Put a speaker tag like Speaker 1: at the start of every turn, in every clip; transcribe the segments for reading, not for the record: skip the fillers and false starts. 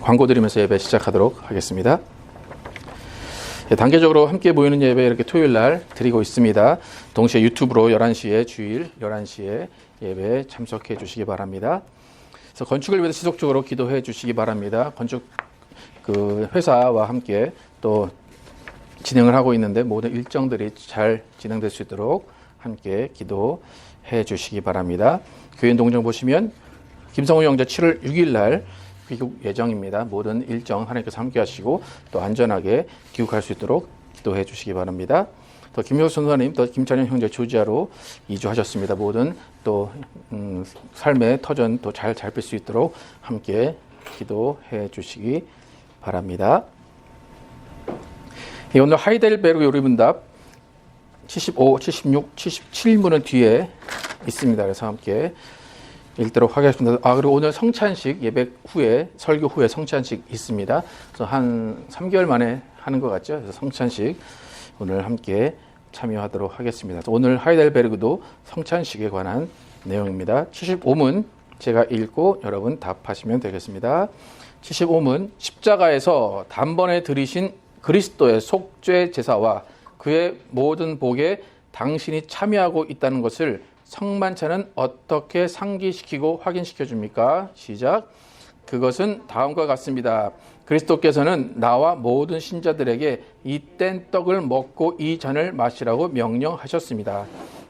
Speaker 1: 광고 드리면서 예배 시작하도록 하겠습니다. 단계적으로 함께 모이는 예배 이렇게 토요일 날 드리고 있습니다. 동시에 유튜브로 11시에 주일 11시에 예배에 참석해 주시기 바랍니다. 그래서 건축을 위해서 지속적으로 기도해 주시기 바랍니다. 건축 회사와 함께 또 진행을 하고 있는데 모든 일정들이 잘 진행될 수 있도록 함께 기도해 주시기 바랍니다. 교인 동정 보시면 김성우 형제 7월 6일 날 귀국 예정입니다. 모든 일정 하나님께서 함께 하시고 또 안전하게 귀국할 수 있도록 기도해 주시기 바랍니다. 또 김효수 선사님, 또 김찬현 형제 조지아로 이주하셨습니다. 모든 또 삶의 터전 또 잘 잡힐 수 있도록 함께 기도해 주시기 바랍니다. 오늘 하이델베르그 요리문답 75, 76, 77문은 뒤에 있습니다. 그래서 함께 읽도록 하겠습니다. 그리고 오늘 성찬식 예배 후에, 설교 후에 성찬식 있습니다. 그래서 한 3개월 만에 하는 것 같죠. 그래서 성찬식 오늘 함께 참여하도록 하겠습니다. 오늘 하이델베르그도 성찬식에 관한 내용입니다. 75문 제가 읽고 여러분 답하시면 되겠습니다. 75문 십자가에서 단번에 들이신 그리스도의 속죄 제사와 그의 모든 복에 당신이 참여하고 있다는 것을 성만찬은 어떻게 상기시키고 확인시켜 줍니까? 시작. 그것은 다음과 같습니다. 그리스도께서는 나와 모든 신자들에게 이 뗀 떡을 먹고 이 잔을 마시라고 명령하셨습니다.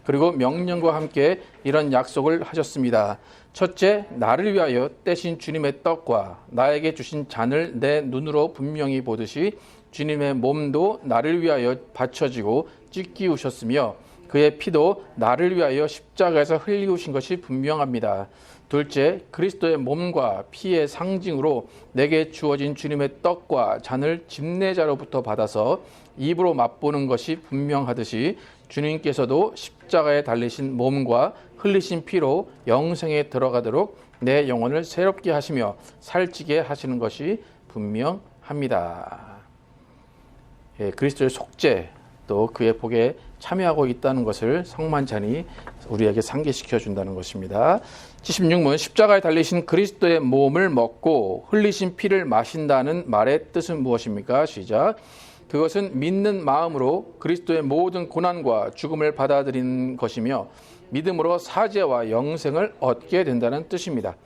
Speaker 1: 그리고 명령과 함께 이런 약속을 하셨습니다. 첫째, 나를 위하여 떼신 주님의 떡과 나에게 주신 잔을 내 눈으로 분명히 보듯이 주님의 몸도 나를 위하여 바쳐지고 찢기우셨으며 그의 피도 나를 위하여 십자가에서 흘리우신 것이 분명합니다. 둘째, 그리스도의 몸과 피의 상징으로 내게 주어진 주님의 떡과 잔을 집례자로부터 받아서 입으로 맛보는 것이 분명하듯이 주님께서도 십자가에 달리신 몸과 흘리신 피로 영생에 들어가도록 내 영혼을 새롭게 하시며 살찌게 하시는 것이 분명합니다. 그리스도의 속죄 또 그의 복에 참여하고 있다는 것을 성만찬이 우리에게 상기시켜 준다는 것입니다. 76문 십자가에 달리신 그리스도의 몸을 먹고 흘리신 피를 마신다는 말의 뜻은 무엇입니까? 시작. 그것은 믿는 마음으로 그리스도의 모든 고난과 죽음을 받아들이는 것이며 믿음으로 사죄와 영생을 얻게 된다는 뜻입니다.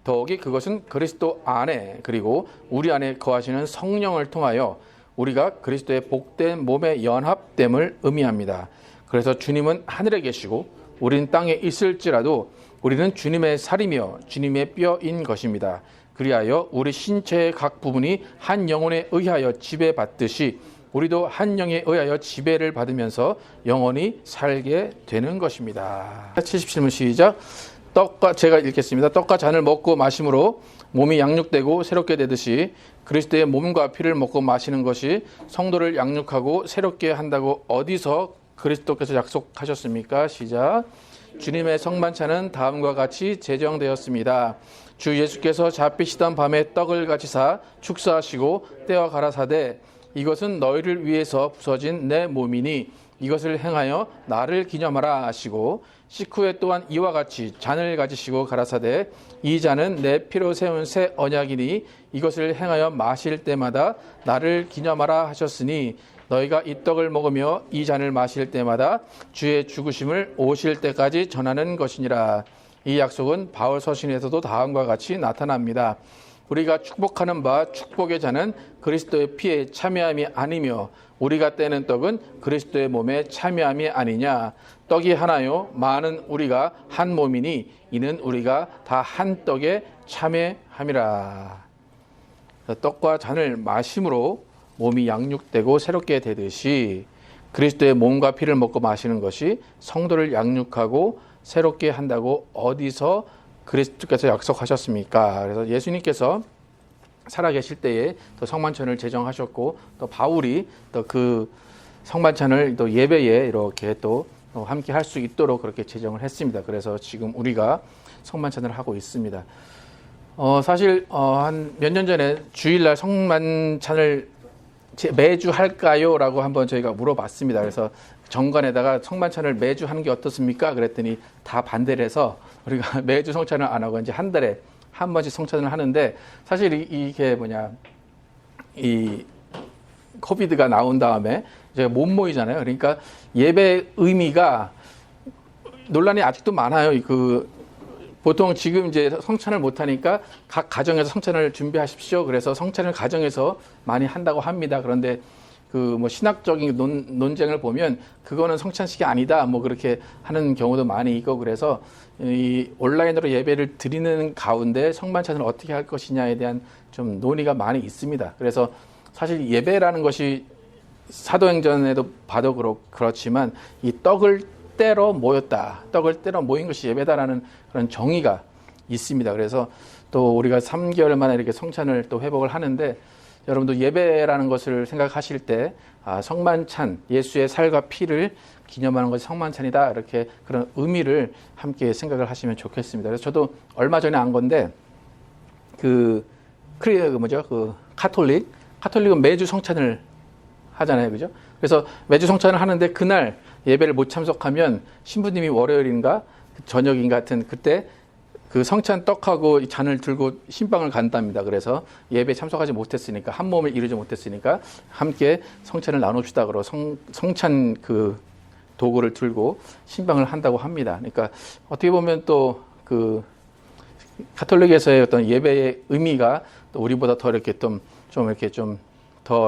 Speaker 1: 더욱이 그것은 그리스도 안에 그리고 우리 안에 거하시는 성령을 통하여 우리가 그리스도의 복된 몸의 연합됨을 의미합니다. 그래서 주님은 하늘에 계시고 우리는 땅에 있을지라도 우리는 주님의 살이며 주님의 뼈인 것입니다. 그리하여 우리 신체의 각 부분이 한 영혼에 의하여 지배받듯이 우리도 한 영에 의하여 지배를 받으면서 영원히 살게 되는 것입니다. 77문 시작. 제가 읽겠습니다. 떡과 잔을 먹고 마심으로 몸이 양육되고 새롭게 되듯이 그리스도의 몸과 피를 먹고 마시는 것이 성도를 양육하고 새롭게 한다고 어디서 그리스도께서 약속하셨습니까? 시작. 주님의 성만찬은 다음과 같이 제정되었습니다. 주 예수께서 잡히시던 밤에 떡을 가지사 축사하시고 떼어 가라사대 이것은 너희를 위해서 부서진 내 몸이니 이것을 행하여 나를 기념하라 하시고 식후에 또한 이와 같이 잔을 가지시고 가라사대 이 잔은 내 피로 세운 새 언약이니 이것을 행하여 마실 때마다 나를 기념하라 하셨으니 너희가 이 떡을 먹으며 이 잔을 마실 때마다 주의 죽으심을 오실 때까지 전하는 것이니라. 이 약속은 바울 서신에서도 다음과 같이 나타납니다. 우리가 축복하는 바 축복의 잔은 그리스도의 피에 참여함이 아니며 우리가 떼는 떡은 그리스도의 몸에 참여함이 아니냐. 떡이 하나요 많은 우리가 한 몸이니 이는 우리가 다 한 떡에 참여함이라. 떡과 잔을 마심으로 몸이 양육되고 새롭게 되듯이 그리스도의 몸과 피를 먹고 마시는 것이 성도를 양육하고 새롭게 한다고 어디서 그리스도께서 약속하셨습니까? 그래서 예수님께서 살아계실 때에 또 성만찬을 제정하셨고 또 바울이 또 그 성만찬을 또 예배에 이렇게 또 함께 할 수 있도록 그렇게 제정을 했습니다. 그래서 지금 우리가 성만찬을 하고 있습니다. 사실 한 몇 년 전에 주일날 성만찬을 매주 할까요? 라고 한번 저희가 물어봤습니다. 그래서 정관에다가 성만찬을 매주 하는 게 어떻습니까? 그랬더니 다 반대를 해서 우리가 매주 성찬을 안 하고 이제 한 달에 한 번씩 성찬을 하는데 사실 이게 이 코비드가 나온 다음에 이제 못 모이잖아요. 그러니까 예배 의미가 논란이 아직도 많아요. 보통 지금 이제 성찬을 못 하니까 각 가정에서 성찬을 준비하십시오. 그래서 성찬을 가정에서 많이 한다고 합니다. 그런데 신학적인 논쟁을 보면 그거는 성찬식이 아니다. 그렇게 하는 경우도 많이 있고 그래서 이 온라인으로 예배를 드리는 가운데 성만찬을 어떻게 할 것이냐에 대한 좀 논의가 많이 있습니다. 그래서 사실 예배라는 것이 사도행전에도 봐도 그렇지만 이 떡을 떼러 모였다. 떡을 떼러 모인 것이 예배다라는 그런 정의가 있습니다. 그래서 또 우리가 3개월 만에 이렇게 성찬을 또 회복을 하는데 여러분도 예배라는 것을 생각하실 때 성만찬, 예수의 살과 피를 기념하는 것이 성만찬이다. 이렇게 그런 의미를 함께 생각을 하시면 좋겠습니다. 그래서 저도 얼마 전에 안 건데 카톨릭은 매주 성찬을 하잖아요. 그죠? 그래서 매주 성찬을 하는데 그날 예배를 못 참석하면 신부님이 월요일인가 저녁인 같은 그때 그 성찬 떡하고 잔을 들고 신방을 간답니다. 그래서 예배에 참석하지 못했으니까 한 몸을 이루지 못했으니까 함께 성찬을 나눕시다. 그러고 성찬 도구를 들고 신방을 한다고 합니다. 그러니까 어떻게 보면 또 가톨릭에서의 어떤 예배의 의미가 또 우리보다 더 이렇게 더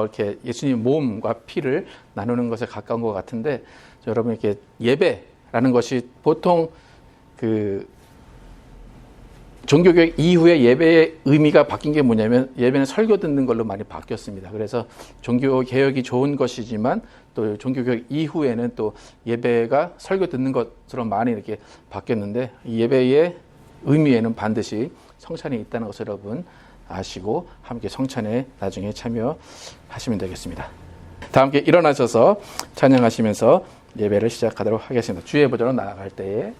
Speaker 1: 이렇게 예수님 몸과 피를 나누는 것에 가까운 것 같은데 여러분 이렇게 예배라는 것이 보통 종교개혁 이후에 예배의 의미가 바뀐 게 뭐냐면 예배는 설교 듣는 걸로 많이 바뀌었습니다. 그래서 종교개혁이 좋은 것이지만 또 종교개혁 이후에는 또 예배가 설교 듣는 것으로 많이 이렇게 바뀌었는데 이 예배의 의미에는 반드시 성찬이 있다는 것을 여러분 아시고 함께 성찬에 나중에 참여하시면 되겠습니다. 다 함께 일어나셔서 찬양하시면서 예배를 시작하도록 하겠습니다. 주의 보좌로 나아갈 때에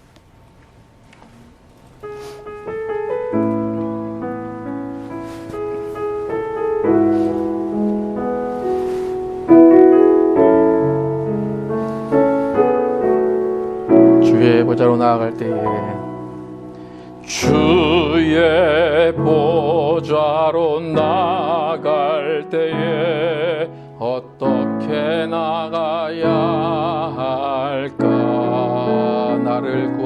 Speaker 1: 주의 보좌로 나아갈 때에 주의 보좌로 나아갈 때에 어떻게 나가야 할까? 나를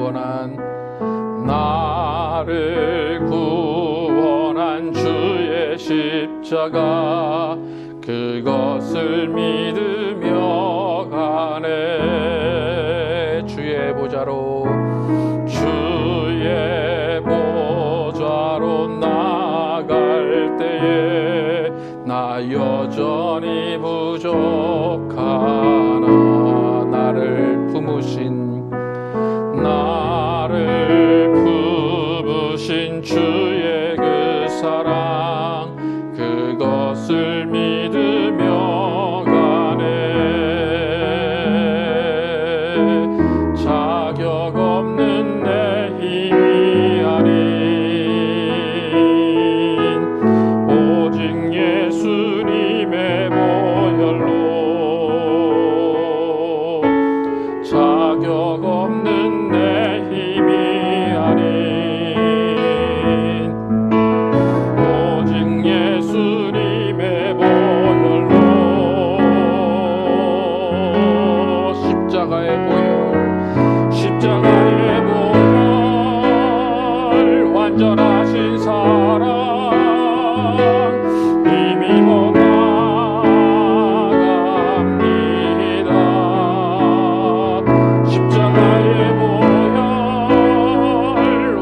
Speaker 1: 구원한 주의 십자가 그것을 믿으며 가네. 주의 보좌로 나아갈 때에 나 여전히 부족하나 나를 품으신 주의 그 사랑 그것을 믿으며 가네. 자격 없는 내 힘이 아닌 오직 예수님의 보혈로 자격 없는 내 힘이 아닌 오직 예수님의 보혈로 십자가의 보혈 완전하신 사랑 힘입어 나갑니다. 십자가의 보혈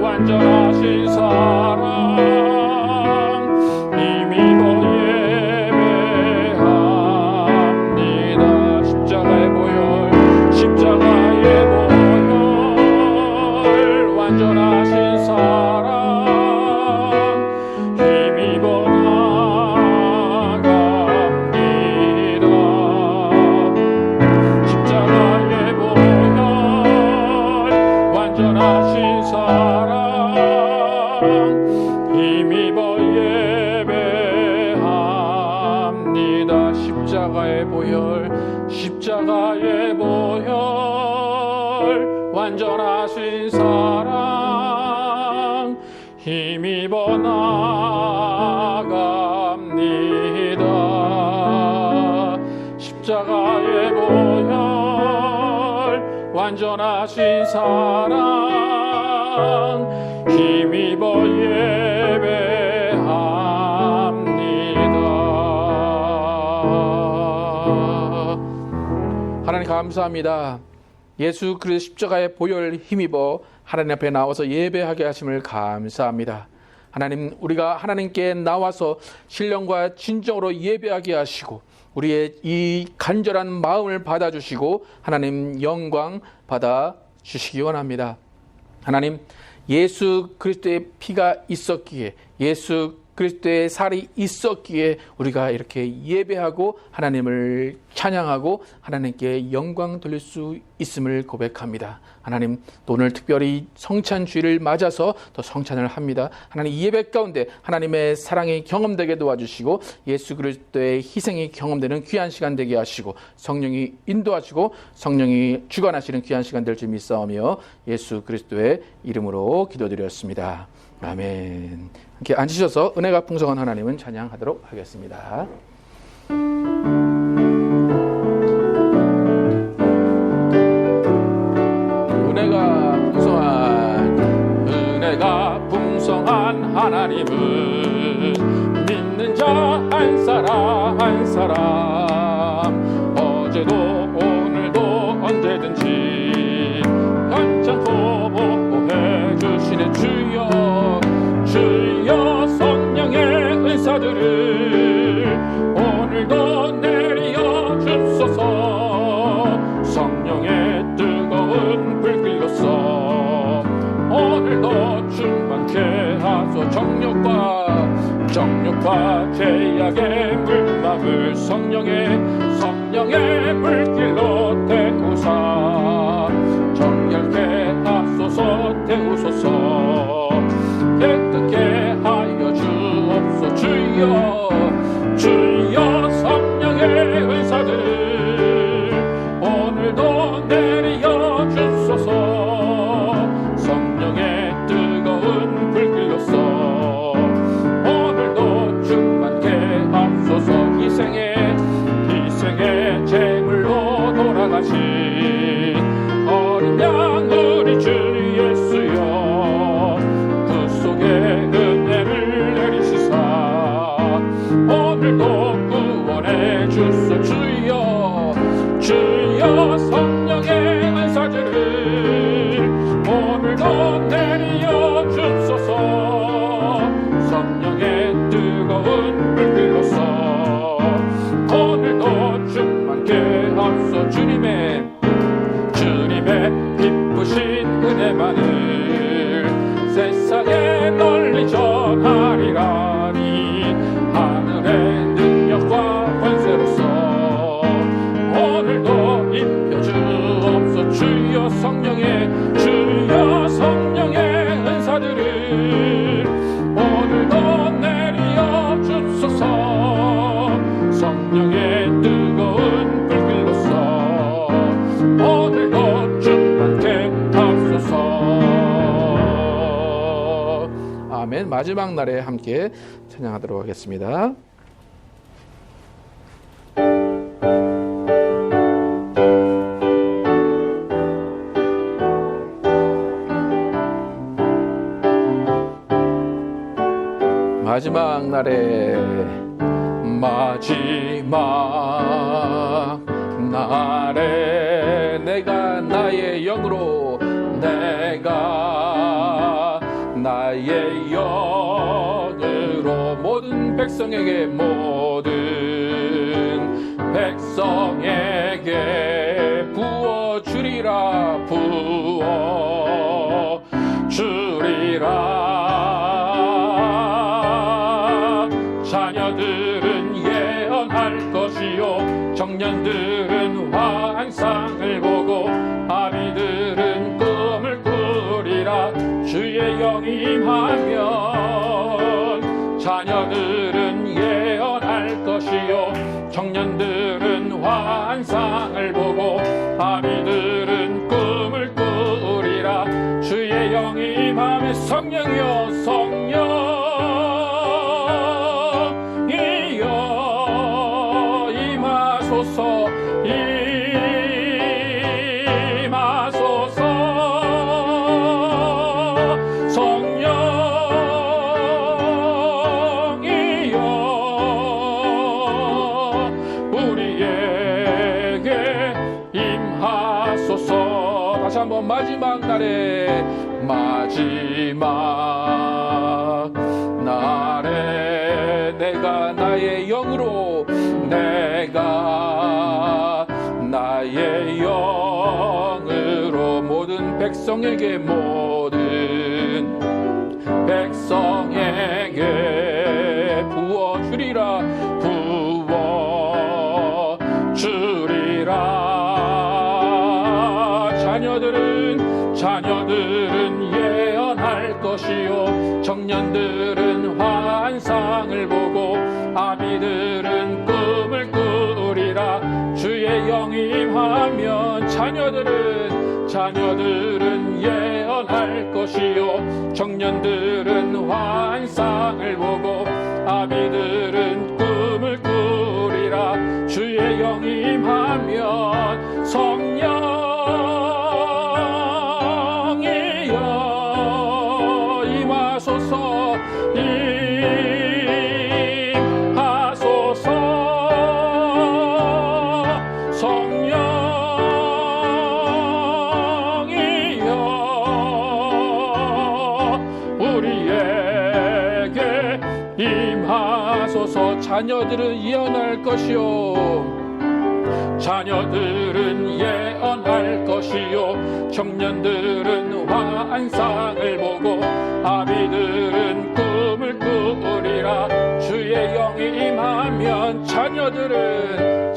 Speaker 1: 완전하신 사랑 힘입어 예배합니다. 십자가의 보혈 완전하신 사랑 힘입어 나갑니다. 십자가의 보혈 완전하신 사랑 힘입어 힘입어 나아갑니다. 십자가의 보혈 완전하신 사랑 힘입어 예배합니다. 하나님 감사합니다. 예수 그리스도 십자가의 보혈 힘입어 하나님 앞에 나와서 예배하게 하심을 감사합니다. 하나님, 우리가 하나님께 나와서 신령과 진정으로 예배하게 하시고 우리의 이 간절한 마음을 받아주시고 하나님 영광 받아주시기 원합니다. 하나님, 예수 그리스도의 피가 있었기에, 예수 그리스도의 살이 있었기에 우리가 이렇게 예배하고 하나님을 찬양하고 하나님께 영광 돌릴 수 있음을 고백합니다. 하나님, 또 오늘 특별히 성찬주의를 맞아서 더 성찬을 합니다. 하나님, 이 예배 가운데 하나님의 사랑이 경험되게 도와주시고 예수 그리스도의 희생이 경험되는 귀한 시간 되게 하시고 성령이 인도하시고 성령이 주관하시는 귀한 시간 될 줄 믿사오며 예수 그리스도의 이름으로 기도드렸습니다. 아멘. 이렇게 앉으셔서 은혜가 풍성한 하나님은 찬양하도록 하겠습니다. 은혜가 풍성한 하나님은 믿는 자 한 사람 한 사람 어제도 오늘도 언제든지 현장도 보호해 주시는 주여 주여 성령의 은사들을 오늘도 내려 주소서. 성령의 뜨거운 불길로서 오늘도 충만케 하소. 정욕과 죄악의 물방울 성령의 불길로 태우사 정결케 하소서. 태우소서. 깨끗게 하여 주옵소. 주여 성령의 은사들 오늘도 내려 주소서. 성령의 뜨거운 불길로서 오늘도 충만케 하소서. 희생의 제물로 돌아가신 어린 양 우리 주 예수여 그 속에 은혜를 내리시사 오늘도 구원해 주소. 주여 성령의 은사들을 오늘도 내려 주소서. 성령의 뜨거운 불길로서 오늘도 충만케 하소. 주님의 기쁘신 은혜만을 세상에 널리 전하리라니 하늘의 능력과 권세로서 오늘도 입혀주옵소. 주여 성령의 은사들을 오늘도 내려 주소서. 성령의 뜨거운 불길로서 오늘도 충만케 하소서. 아멘. 마지막 날에 함께 찬양하도록 하겠습니다. 마지막 날에 내가 나의 영으로 모든 백성에게 부어주리라. 자녀들은 예언할 것이요 청년들은 환상을 보고 아비들은 꿈을 꾸리라. 주의 영이 임하면 자녀들은 예언할 것이요 청년들은 환상을 보고 아비들은 꿈을 꾸리라. 주의 영이 임하면 성령이여 성령 날의 마지막 날에 내가 나의 영으로 내가 나의 영으로 모든 백성에게 부어주리라 자녀들은 예언할 것이요 청년들은 환상을 보고 아비들은 꿈을 꾸리라. 주의 영이 임하면 자녀들은 예언할 것이요 청년들은 환상을 보고 아비들은 꿈을 꾸리라. 주의 영이 임하면 성령이여 임하소서 우리에게 임하소서. 자녀들은 예언할 것이요 자녀들은 예언할 것이요 청년들은 환상을 보고 아비들은 꿈을 꾸리라. 주의 영이 임하면 자녀들은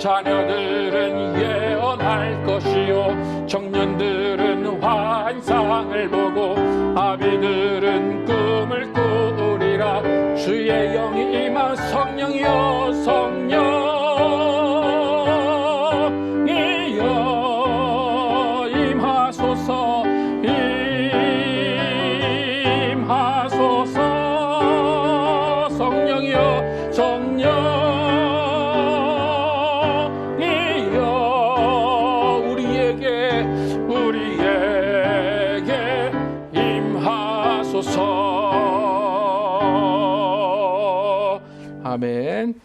Speaker 1: 예언할 것이요 청년들은 환상을 보고 아비들은 꿈을 꾸리라. 주의 영이 임한 성령이여 성령이여 임하소서 임하소서. 성령이여 성령이여 우리에게 임하소서. 아멘.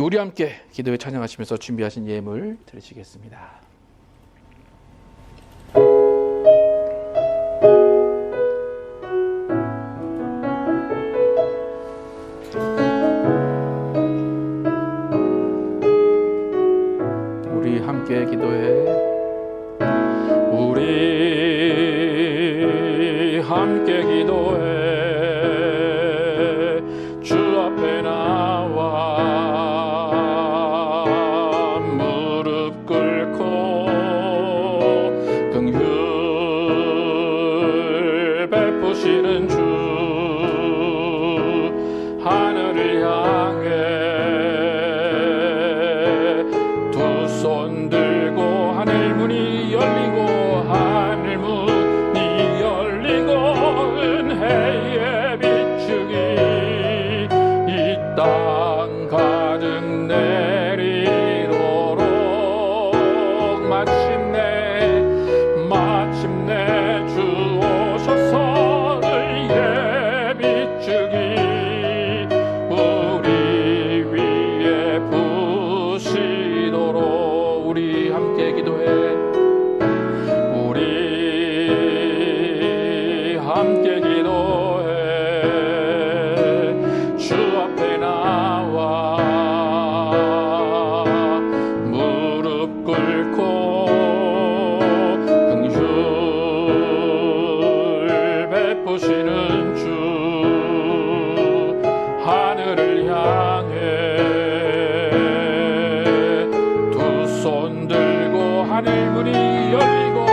Speaker 1: 우리 함께 기도에 찬양하시면서 준비하신 예물 드리시겠습니다. 우리 함께 기도해. 우리 함께 기도해. 주 앞에 나와 무릎 꿇고 긍휼 베푸시는 주 하늘을 향해 두 손 들고 하늘 문이 열리고 은혜의 비추기 땅 가득 내리도록 마침내 주 오셔서 의의 비추기 우리 위에 부시도록. 우리 함께 기도해. 우리 함께 기도해. 주 앞에 나와 무릎 꿇고 긍휼 베푸시는 주 하늘을 향해 두 손 들고 하늘 문이 열리고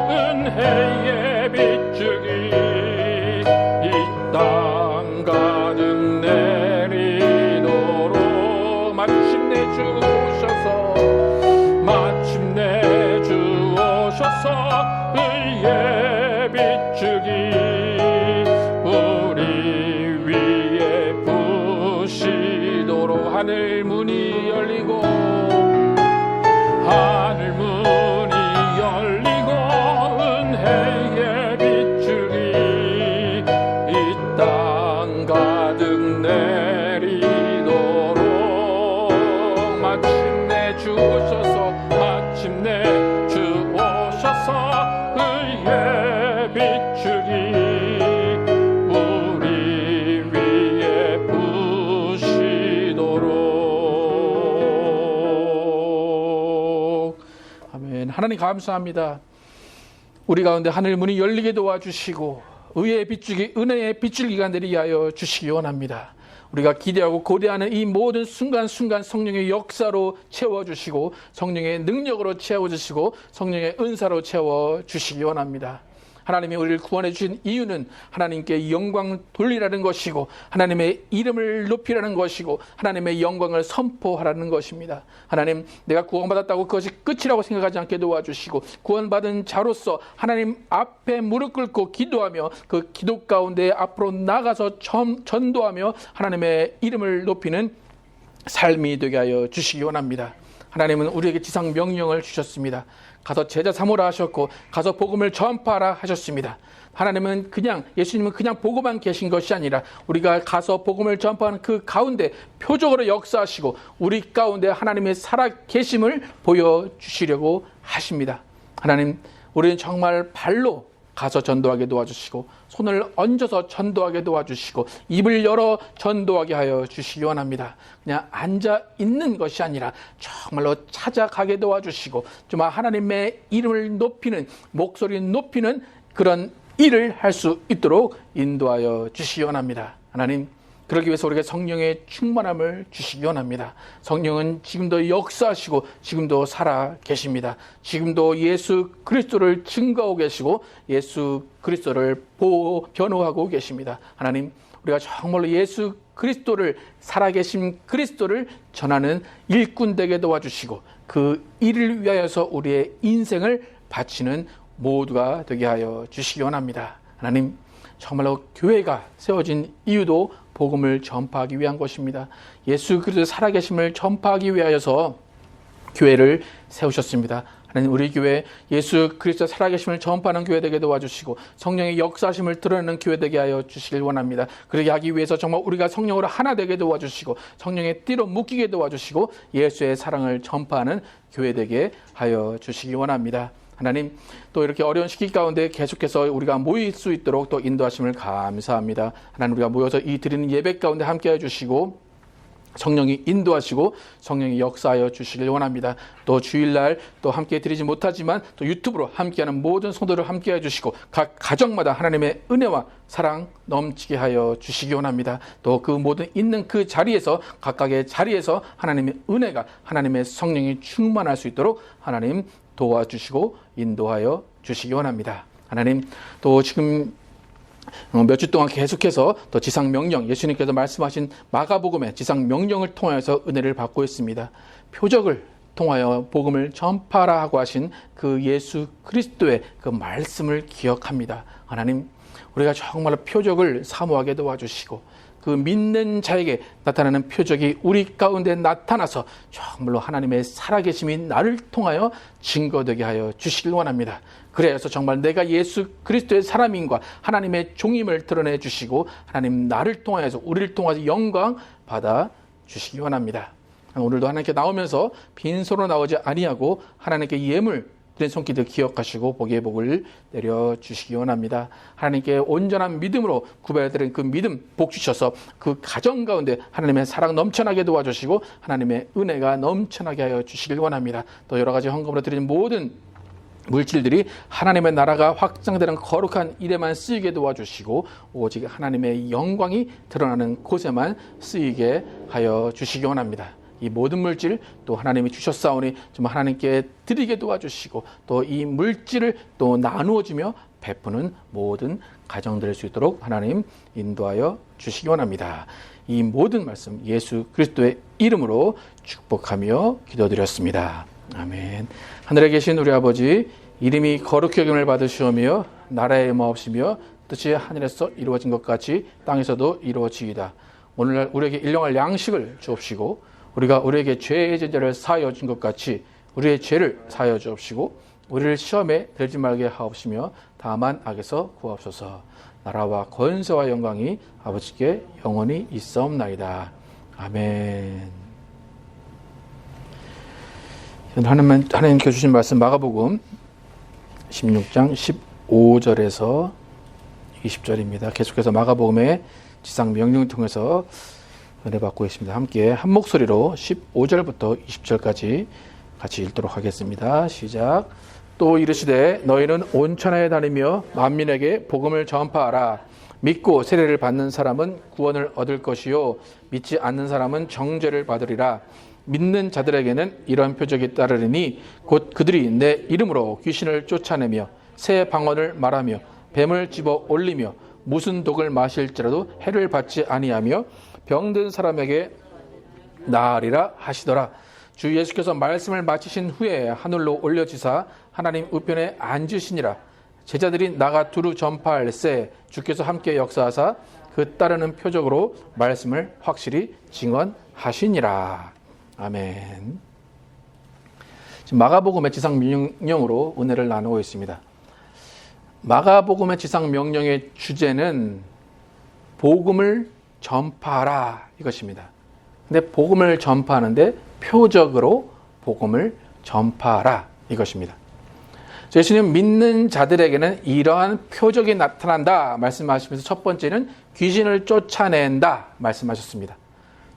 Speaker 1: 은혜의 비추기 이 땅 가득 내리도록 마침내 주 오셔서 의의 비추기 우리 위에 부시도록. 하늘 문이 열리고 은혜의 비추기 이 땅 가득 내리도록 마침내 주 오셔서 빗줄기 우리 위에 부시도록. 아멘. 하나님 감사합니다. 우리 가운데 하늘 문이 열리게 도와주시고 의의 빗줄기, 은혜의 빗줄기가 내리게 하여 주시기 원합니다. 우리가 기대하고 고대하는 이 모든 순간순간 성령의 역사로 채워주시고 성령의 능력으로 채워주시고 성령의 은사로 채워주시기 원합니다. 하나님이 우리를 구원해 주신 이유는 하나님께 영광 돌리라는 것이고 하나님의 이름을 높이라는 것이고 하나님의 영광을 선포하라는 것입니다. 하나님, 내가 구원받았다고 그것이 끝이라고 생각하지 않게 도와주시고 구원받은 자로서 하나님 앞에 무릎 꿇고 기도하며 그 기도 가운데 앞으로 나가서 전도하며 하나님의 이름을 높이는 삶이 되게 하여 주시기 원합니다. 하나님은 우리에게 지상 명령을 주셨습니다. 가서 제자 삼으라 하셨고 가서 복음을 전파하라 하셨습니다. 하나님은 예수님은 그냥 보고만 계신 것이 아니라 우리가 가서 복음을 전파하는 그 가운데 표적으로 역사하시고 우리 가운데 하나님의 살아계심을 보여주시려고 하십니다. 하나님, 우리는 정말 발로 가서 전도하게 도와주시고 손을 얹어서 전도하게 도와주시고 입을 열어 전도하게 하여 주시기 원합니다. 그냥 앉아 있는 것이 아니라 정말로 찾아가게 도와주시고 정말 하나님의 이름을 높이는, 목소리 높이는 그런 일을 할 수 있도록 인도하여 주시기 원합니다. 하나님, 그러기 위해서 우리에게 성령의 충만함을 주시기 원합니다. 성령은 지금도 역사하시고 지금도 살아 계십니다. 지금도 예수 그리스도를 증거하고 계시고 예수 그리스도를 변호하고 계십니다. 하나님, 우리가 정말로 예수 그리스도를, 살아계신 그리스도를 전하는 일꾼 되게 도와주시고 그 일을 위하여서 우리의 인생을 바치는 모두가 되게 하여 주시기 원합니다. 하나님, 정말로 교회가 세워진 이유도 복음을 전파하기 위한 것입니다. 예수 그리스도의 살아계심을 전파하기 위하여서 교회를 세우셨습니다. 하나님, 우리 교회 예수 그리스도의 살아계심을 전파하는 교회 되게 도와주시고 성령의 역사심을 드러내는 교회 되게 하여 주시길 원합니다. 그렇게 하기 위해서 정말 우리가 성령으로 하나 되게 도와주시고 성령의 띠로 묶이게 도와주시고 예수의 사랑을 전파하는 교회 되게 하여 주시기 원합니다. 하나님, 또 이렇게 어려운 시기 가운데 계속해서 우리가 모일 수 있도록 또 인도하심을 감사합니다. 하나님, 우리가 모여서 이 드리는 예배 가운데 함께해 주시고 성령이 인도하시고 성령이 역사하여 주시길 원합니다. 또 주일날 또 함께 드리지 못하지만 또 유튜브로 함께하는 모든 성도를 함께해 주시고 각 가정마다 하나님의 은혜와 사랑 넘치게 하여 주시기 원합니다. 또 그 모든 있는 그 자리에서 각각의 자리에서 하나님의 은혜가, 하나님의 성령이 충만할 수 있도록 하나님 도와주시고 인도하여 주시기 원합니다. 하나님, 또 지금 몇 주 동안 계속해서 또 지상 명령, 예수님께서 말씀하신 마가복음의 지상 명령을 통하여서 은혜를 받고 있습니다. 표적을 통하여 복음을 전파하라 하고 하신 그 예수 그리스도의 그 말씀을 기억합니다. 하나님, 우리가 정말로 표적을 사모하게 도와주시고 그 믿는 자에게 나타나는 표적이 우리 가운데 나타나서 정말로 하나님의 살아계심이 나를 통하여 증거되게 하여 주시길 원합니다. 그래서 정말 내가 예수 그리스도의 사람인과 하나님의 종임을 드러내 주시고 하나님 나를 통하여서 우리를 통해서 영광 받아 주시기 원합니다. 오늘도 하나님께 나오면서 빈손으로 나오지 아니하고 하나님께 예물 드린 손길들 기억하시고 복의 복을 내려주시기 원합니다. 하나님께 온전한 믿음으로 구별드린 그 믿음 복 주셔서 그 가정 가운데 하나님의 사랑 넘쳐나게 도와주시고 하나님의 은혜가 넘쳐나게 하여 주시길 원합니다. 또 여러 가지 헌금으로 드린 모든 물질들이 하나님의 나라가 확장되는 거룩한 일에만 쓰이게 도와주시고 오직 하나님의 영광이 드러나는 곳에만 쓰이게 하여 주시기 원합니다. 이 모든 물질 또 하나님이 주셨사오니 정말 하나님께 드리게 도와주시고 또 이 물질을 또 나누어 주며 베푸는 모든 가정 될 수 있도록 하나님 인도하여 주시기 원합니다. 이 모든 말씀 예수 그리스도의 이름으로 축복하며 기도드렸습니다. 아멘. 하늘에 계신 우리 아버지, 이름이 거룩히 여김을 받으시오며 나라의 마옵시며 뜻이 하늘에서 이루어진 것 같이 땅에서도 이루어지이다. 오늘날 우리에게 일용할 양식을 주옵시고 우리가 우리에게 죄의 제재를 사하여 준 것 같이 우리의 죄를 사하여 주옵시고 우리를 시험에 들지 말게 하옵시며 다만 악에서 구하옵소서. 나라와 권세와 영광이 아버지께 영원히 있사옵나이다. 아멘. 하나님께 주신 말씀 마가복음 16장 15절에서 20절입니다. 계속해서 마가복음의 지상 명령을 통해서 은혜 받고 계십니다. 함께 한 목소리로 15절부터 20절까지 같이 읽도록 하겠습니다. 시작. 또 이르시되 너희는 온 천하에 다니며 만민에게 복음을 전파하라. 믿고 세례를 받는 사람은 구원을 얻을 것이요 믿지 않는 사람은 정죄를 받으리라. 믿는 자들에게는 이런 표적이 따르리니 곧 그들이 내 이름으로 귀신을 쫓아내며 새 방언을 말하며 뱀을 집어 올리며 무슨 독을 마실지라도 해를 받지 아니하며 병든 사람에게 나으리라 하시더라. 주 예수께서 말씀을 마치신 후에 하늘로 올려지사 하나님 우편에 앉으시니라. 제자들이 나가 두루 전파할세 주께서 함께 역사하사 그 따르는 표적으로 말씀을 확실히 증언하시니라. 아멘. 지금 마가복음의 지상 명령으로 은혜를 나누고 있습니다. 마가복음의 지상 명령의 주제는 복음을 전파하라 이것입니다. 근데 복음을 전파하는데 표적으로 복음을 전파하라 이것입니다. 예수님 믿는 자들에게는 이러한 표적이 나타난다 말씀하시면서 첫 번째는 귀신을 쫓아낸다 말씀하셨습니다.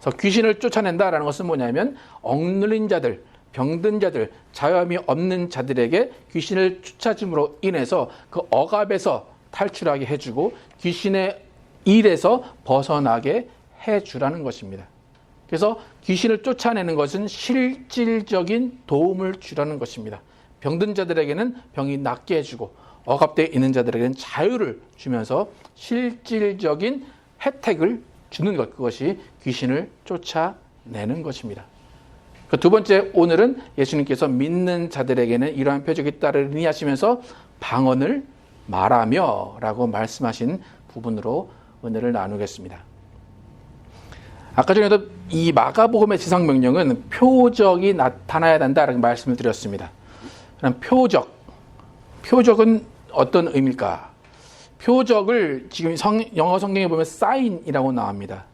Speaker 1: 그래서 귀신을 쫓아낸다라는 것은 뭐냐면 억눌린 자들, 병든 자들, 자유함이 없는 자들에게 귀신을 쫓아줌으로 인해서 그 억압에서 탈출하게 해주고 귀신의 일에서 벗어나게 해주라는 것입니다. 그래서 귀신을 쫓아내는 것은 실질적인 도움을 주라는 것입니다. 병든 자들에게는 병이 낫게 해주고 억압되어 있는 자들에게는 자유를 주면서 실질적인 혜택을 주는 것, 그것이 귀신을 쫓아내는 것입니다. 두 번째, 오늘은 예수님께서 믿는 자들에게는 이러한 표적이 따르니 하시면서 방언을 말하며 라고 말씀하신 부분으로 은혜를 나누겠습니다. 아까 전에도 이 마가복음의 지상명령은 표적이 나타나야 된다라고 말씀을 드렸습니다. 그럼 표적은 어떤 의미일까? 표적을 지금 영어 성경에 보면 사인이라고 나옵니다.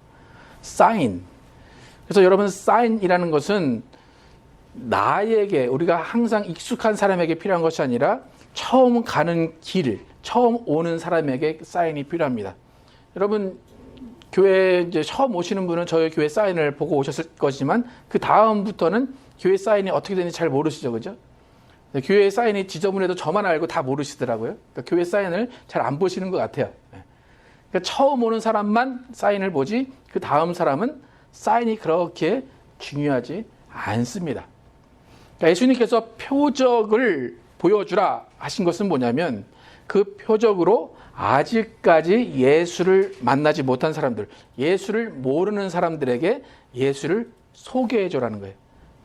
Speaker 1: 사인. 그래서 여러분, 사인이라는 것은 나에게, 우리가 항상 익숙한 사람에게 필요한 것이 아니라 처음 가는 길, 처음 오는 사람에게 사인이 필요합니다. 여러분, 교회 이제 처음 오시는 분은 저희 교회 사인을 보고 오셨을 거지만 그 다음부터는 교회 사인이 어떻게 되는지 잘 모르시죠, 그죠? 교회 사인이 지저분해도 저만 알고 다 모르시더라고요. 그러니까 교회 사인을 잘 안 보시는 것 같아요. 그러니까 처음 오는 사람만 사인을 보지 그 다음 사람은 사인이 그렇게 중요하지 않습니다. 그러니까 예수님께서 표적을 보여주라 하신 것은 뭐냐면 그 표적으로 아직까지 예수를 만나지 못한 사람들, 예수를 모르는 사람들에게 예수를 소개해 주라는 거예요.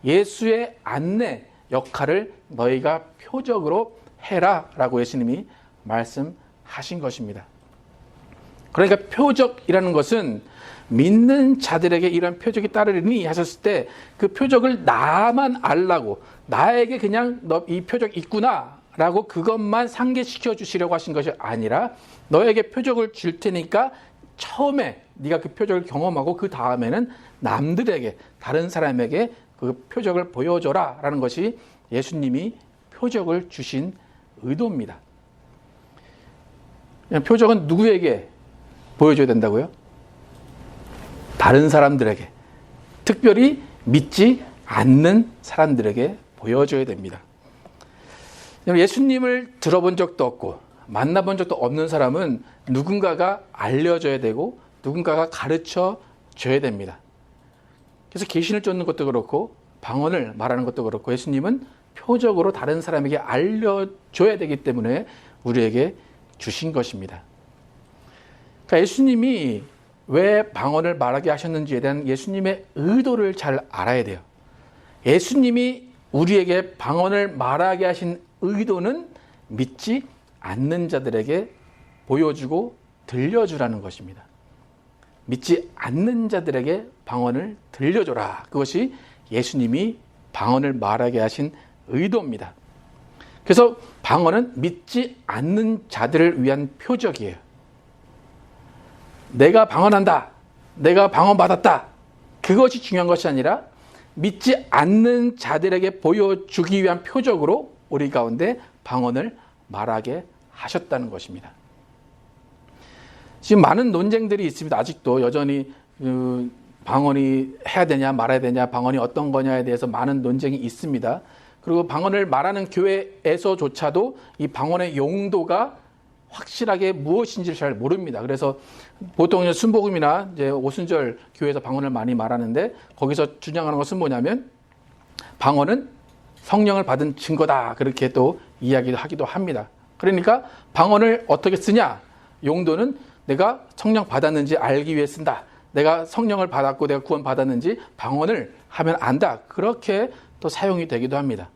Speaker 1: 예수의 안내 역할을 너희가 표적으로 해라 라고 예수님이 말씀하신 것입니다. 그러니까 표적이라는 것은 믿는 자들에게 이런 표적이 따르리니 하셨을 때 그 표적을 나만 알라고, 나에게 그냥 너 이 표적 있구나 라고 그것만 상기시켜 주시려고 하신 것이 아니라 너에게 표적을 줄 테니까 처음에 네가 그 표적을 경험하고 그 다음에는 남들에게, 다른 사람에게 그 표적을 보여줘라 라는 것이 예수님이 표적을 주신 의도입니다. 표적은 누구에게 보여줘야 된다고요? 다른 사람들에게, 특별히 믿지 않는 사람들에게 보여줘야 됩니다. 예수님을 들어본 적도 없고 만나본 적도 없는 사람은 누군가가 알려줘야 되고 누군가가 가르쳐 줘야 됩니다. 그래서 계신을 쫓는 것도 그렇고 방언을 말하는 것도 그렇고 예수님은 표적으로 다른 사람에게 알려줘야 되기 때문에 우리에게 주신 것입니다. 그러니까 예수님이 왜 방언을 말하게 하셨는지에 대한 예수님의 의도를 잘 알아야 돼요. 예수님이 우리에게 방언을 말하게 하신 의도는 믿지 않는 자들에게 보여주고 들려주라는 것입니다. 믿지 않는 자들에게 방언을 들려줘라. 그것이 예수님이 방언을 말하게 하신 의도입니다. 그래서 방언은 믿지 않는 자들을 위한 표적이에요. 내가 방언한다, 내가 방언 받았다, 그것이 중요한 것이 아니라 믿지 않는 자들에게 보여주기 위한 표적으로 우리 가운데 방언을 말하게 하셨다는 것입니다. 지금 많은 논쟁들이 있습니다. 아직도 여전히 방언이 해야 되냐 말아야 되냐, 방언이 어떤 거냐에 대해서 많은 논쟁이 있습니다. 그리고 방언을 말하는 교회에서조차도 이 방언의 용도가 확실하게 무엇인지를 잘 모릅니다. 그래서 보통 순복음이나 이제 오순절 교회에서 방언을 많이 말하는데, 거기서 주장하는 것은 뭐냐면 방언은 성령을 받은 증거다, 그렇게 또 이야기를 하기도 합니다. 그러니까 방언을 어떻게 쓰냐? 용도는 내가 성령 받았는지 알기 위해 쓴다. 내가 성령을 받았고 내가 구원 받았는지 방언을 하면 안다. 그렇게 또 사용이 되기도 합니다.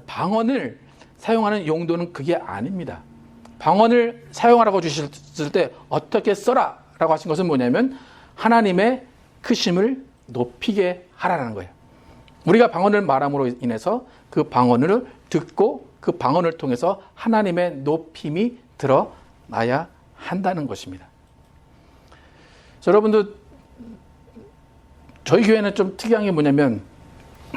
Speaker 1: 방언을 사용하는 용도는 그게 아닙니다. 방언을 사용하라고 주셨을 때 어떻게 써라 라고 하신 것은 뭐냐면 하나님의 크심을 높이게 하라는 거예요. 우리가 방언을 말함으로 인해서 그 방언을 듣고 그 방언을 통해서 하나님의 높임이 드러나야 한다는 것입니다. 여러분도 저희 교회는 좀 특이한 게 뭐냐면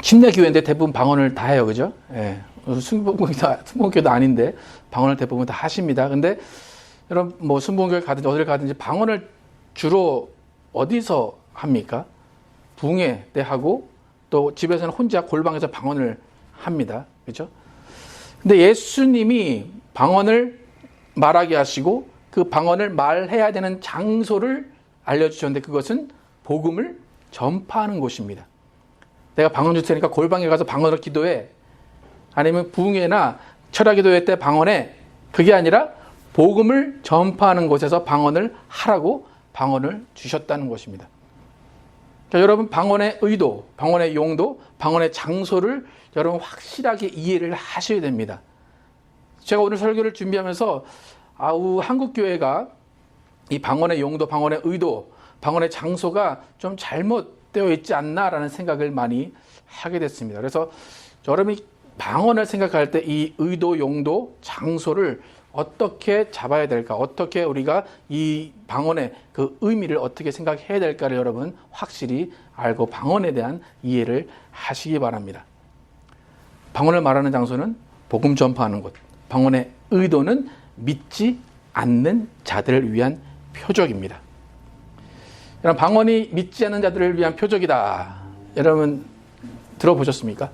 Speaker 1: 침례 교회인데 대부분 방언을 다 해요, 그죠? 예. 순복음교도 아닌데 방언을 대부분 다 하십니다. 근데 여러분 뭐 순복음교회 가든지 어딜 가든지 방언을 주로 어디서 합니까? 부흥회 때 하고 또 집에서는 혼자 골방에서 방언을 합니다, 그죠? 근데 예수님이 방언을 말하게 하시고 그 방언을 말해야 되는 장소를 알려주셨는데 그것은 복음을 전파하는 곳입니다. 내가 방언 줄 테니까 골방에 가서 방언을 기도해. 아니면 부흥회나 철야기도회 때 방언해. 그게 아니라 복음을 전파하는 곳에서 방언을 하라고 방언을 주셨다는 것입니다. 그러니까 여러분 방언의 의도, 방언의 용도, 방언의 장소를 여러분 확실하게 이해를 하셔야 됩니다. 제가 오늘 설교를 준비하면서 한국교회가 이 방언의 용도, 방언의 의도, 방언의 장소가 좀 잘못되어 있지 않나라는 생각을 많이 하게 됐습니다. 그래서 여러분이 방언을 생각할 때 이 의도, 용도, 장소를 어떻게 잡아야 될까, 어떻게 우리가 이 방언의 그 의미를 어떻게 생각해야 될까를 여러분 확실히 알고 방언에 대한 이해를 하시기 바랍니다. 방언을 말하는 장소는 복음 전파하는 곳, 방언의 의도는 믿지 않는 자들을 위한 표적입니다. 여러분 방언이 믿지 않는 자들을 위한 표적이다. 여러분 들어보셨습니까?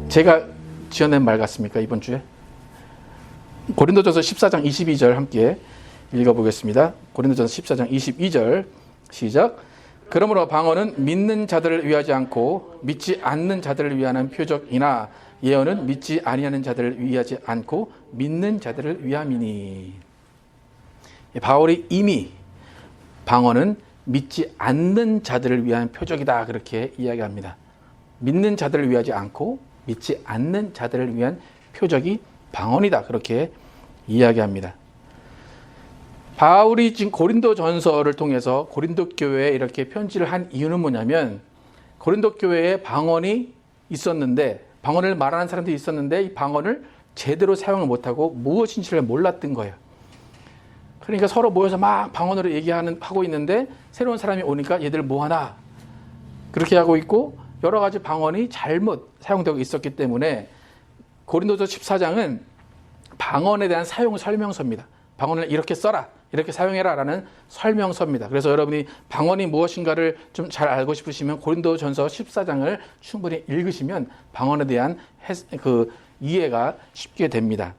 Speaker 1: 제가 지어낸 말 같습니까? 이번 주에? 고린도전서 14장 22절 함께 읽어보겠습니다. 고린도전서 14장 22절 시작. 그러므로 방언은 믿는 자들을 위하지 않고 믿지 않는 자들을 위하는 표적이나 예언은 믿지 아니하는 자들을 위하지 않고 믿는 자들을 위함이니. 바울이 이미 방언은 믿지 않는 자들을 위한 표적이다 그렇게 이야기합니다. 믿는 자들을 위하지 않고 믿지 않는 자들을 위한 표적이 방언이다 그렇게 이야기합니다. 바울이 지금 고린도전서를 통해서 고린도 교회에 이렇게 편지를 한 이유는 뭐냐면 고린도 교회에 방언이 있었는데 방언을 말하는 사람들이 있었는데 이 방언을 제대로 사용을 못하고 무엇인지를 몰랐던 거예요. 그러니까 서로 모여서 막 방언으로 하고 있는데 새로운 사람이 오니까 얘들 뭐하나 그렇게 하고 있고 여러 가지 방언이 잘못 사용되고 있었기 때문에 고린도서 14장은 방언에 대한 사용 설명서입니다. 방언을 이렇게 써라, 이렇게 사용해라 라는 설명서입니다. 그래서 여러분이 방언이 무엇인가를 좀 잘 알고 싶으시면 고린도전서 14장을 충분히 읽으시면 방언에 대한 이해가 쉽게 됩니다.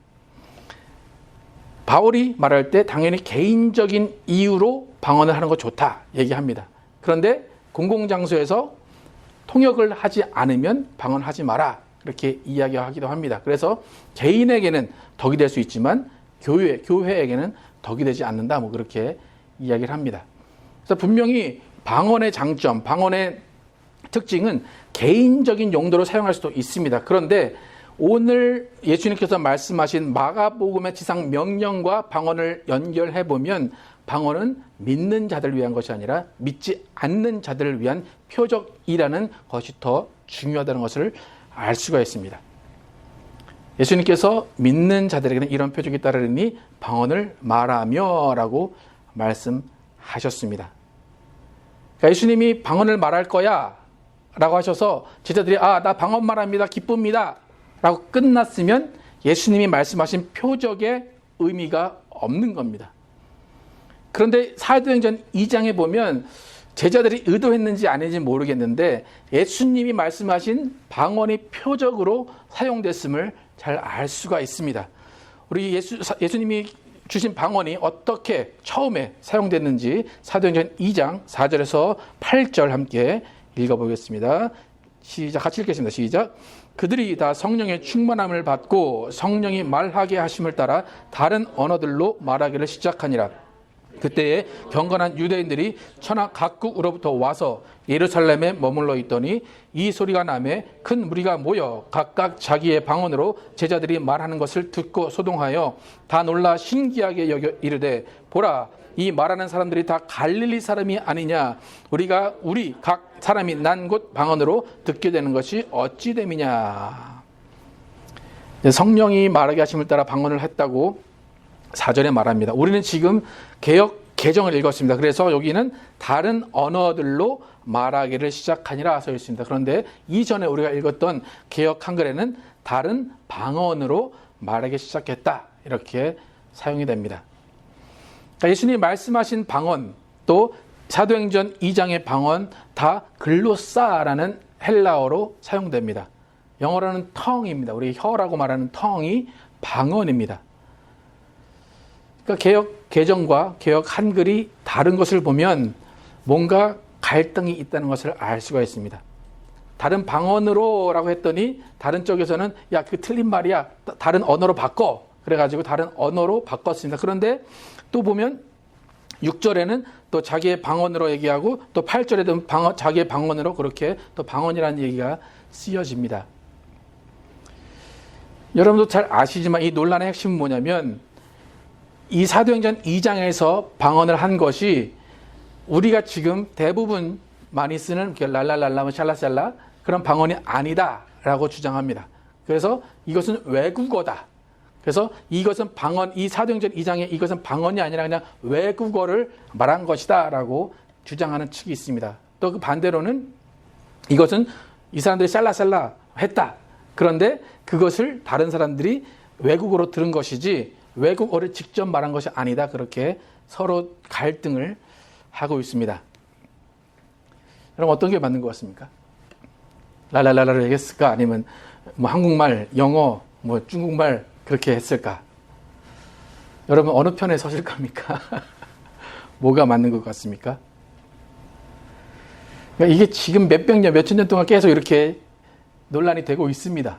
Speaker 1: 바울이 말할 때 당연히 개인적인 이유로 방언을 하는 거 좋다 얘기합니다. 그런데 공공장소에서 통역을 하지 않으면 방언하지 마라 이렇게 이야기하기도 합니다. 그래서 개인에게는 덕이 될 수 있지만 교회에게는 덕이 되지 않는다 그렇게 이야기를 합니다. 그래서 분명히 방언의 장점, 방언의 특징은 개인적인 용도로 사용할 수도 있습니다. 그런데 오늘 예수님께서 말씀하신 마가복음의 지상 명령과 방언을 연결해 보면 방언은 믿는 자들을 위한 것이 아니라 믿지 않는 자들을 위한 표적이라는 것이 더 중요하다는 것을 알 수가 있습니다. 예수님께서 믿는 자들에게는 이런 표적이 따르니 방언을 말하며 라고 말씀하셨습니다. 그러니까 예수님이 방언을 말할 거야 라고 하셔서 제자들이 나 방언 말합니다, 기쁩니다 라고 끝났으면 예수님이 말씀하신 표적의 의미가 없는 겁니다. 그런데 사도행전 2장에 보면 제자들이 의도했는지 아닌지 모르겠는데 예수님이 말씀하신 방언이 표적으로 사용됐음을 잘 알 수가 있습니다. 우리 예수님이 주신 방언이 어떻게 처음에 사용됐는지 사도행전 2장 4절에서 8절 함께 읽어보겠습니다. 시작, 같이 읽겠습니다. 시작. 그들이 다 성령의 충만함을 받고 성령이 말하게 하심을 따라 다른 언어들로 말하기를 시작하니라. 그때에 경건한 유대인들이 천하 각국으로부터 와서 예루살렘에 머물러 있더니 이 소리가 나매 큰 무리가 모여 각각 자기의 방언으로 제자들이 말하는 것을 듣고 소동하여 다 놀라 신기하게 여겨 이르되 보라, 이 말하는 사람들이 다 갈릴리 사람이 아니냐? 우리가 우리 각 사람이 난 곳 방언으로 듣게 되는 것이 어찌 됨이냐? 성령이 말하게 하심을 따라 방언을 했다고 4절에 말합니다. 우리는 지금 개정을 읽었습니다. 그래서 여기는 다른 언어들로 말하기를 시작하니라 써 있습니다. 그런데 이전에 우리가 읽었던 개역 한글에는 다른 방언으로 말하기 시작했다, 이렇게 사용이 됩니다. 그러니까 예수님이 말씀하신 방언, 또 사도행전 2장의 방언 다 글로사라는 헬라어로 사용됩니다. 영어로는 텅입니다. 우리 혀라고 말하는 텅이 방언입니다. 그러니까 개정과 개역 한글이 다른 것을 보면 뭔가 갈등이 있다는 것을 알 수가 있습니다. 다른 방언으로라고 했더니 다른 쪽에서는 야, 그 틀린 말이야, 다른 언어로 바꿔, 그래가지고 다른 언어로 바꿨습니다. 그런데 또 보면 6절에는 또 자기의 방언으로 얘기하고 또 8절에도 자기의 방언으로 그렇게 또 방언이라는 얘기가 쓰여집니다. 여러분도 잘 아시지만 이 논란의 핵심은 뭐냐면 이 사도행전 2장에서 방언을 한 것이 우리가 지금 대부분 많이 쓰는 랄랄랄라, 샬라샬라 그런 방언이 아니다라고 주장합니다. 그래서 이것은 외국어다. 그래서 이것은 방언, 이 사도행전 2장에 이것은 방언이 아니라 그냥 외국어를 말한 것이다라고 주장하는 측이 있습니다. 또 그 반대로는 이것은 이 사람들이 샬라샬라 했다. 그런데 그것을 다른 사람들이 외국어로 들은 것이지 외국어를 직접 말한 것이 아니다. 그렇게 서로 갈등을 하고 있습니다. 여러분, 어떤 게 맞는 것 같습니까? 랄랄랄라를 얘기했을까? 아니면 뭐 한국말, 영어, 뭐 중국말 그렇게 했을까? 여러분, 어느 편에 서실 겁니까? 뭐가 맞는 것 같습니까? 그러니까 이게 지금 몇백 년, 몇천 년 동안 계속 이렇게 논란이 되고 있습니다.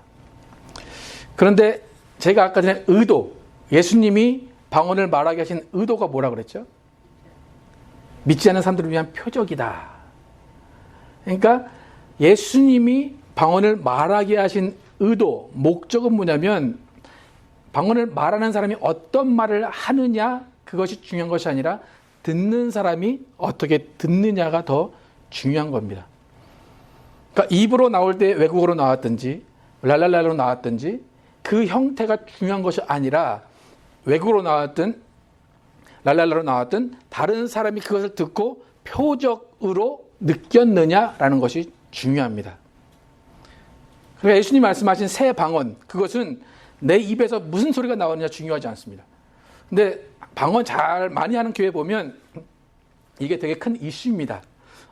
Speaker 1: 그런데 제가 아까 전에 예수님이 방언을 말하게 하신 의도가 뭐라 그랬죠? 믿지 않는 사람들을 위한 표적이다. 그러니까 예수님이 방언을 말하게 하신 의도, 목적은 뭐냐면 방언을 말하는 사람이 어떤 말을 하느냐, 그것이 중요한 것이 아니라 듣는 사람이 어떻게 듣느냐가 더 중요한 겁니다. 그러니까 입으로 나올 때 외국어로 나왔든지 랄랄랄로 나왔든지 그 형태가 중요한 것이 아니라 외국어로 나왔든 랄랄라로 나왔든 다른 사람이 그것을 듣고 표적으로 느꼈느냐라는 것이 중요합니다. 그러니까 예수님이 말씀하신 새 방언, 그것은 내 입에서 무슨 소리가 나오느냐 중요하지 않습니다. 근데 방언 잘 많이 하는 교회 보면 이게 되게 큰 이슈입니다.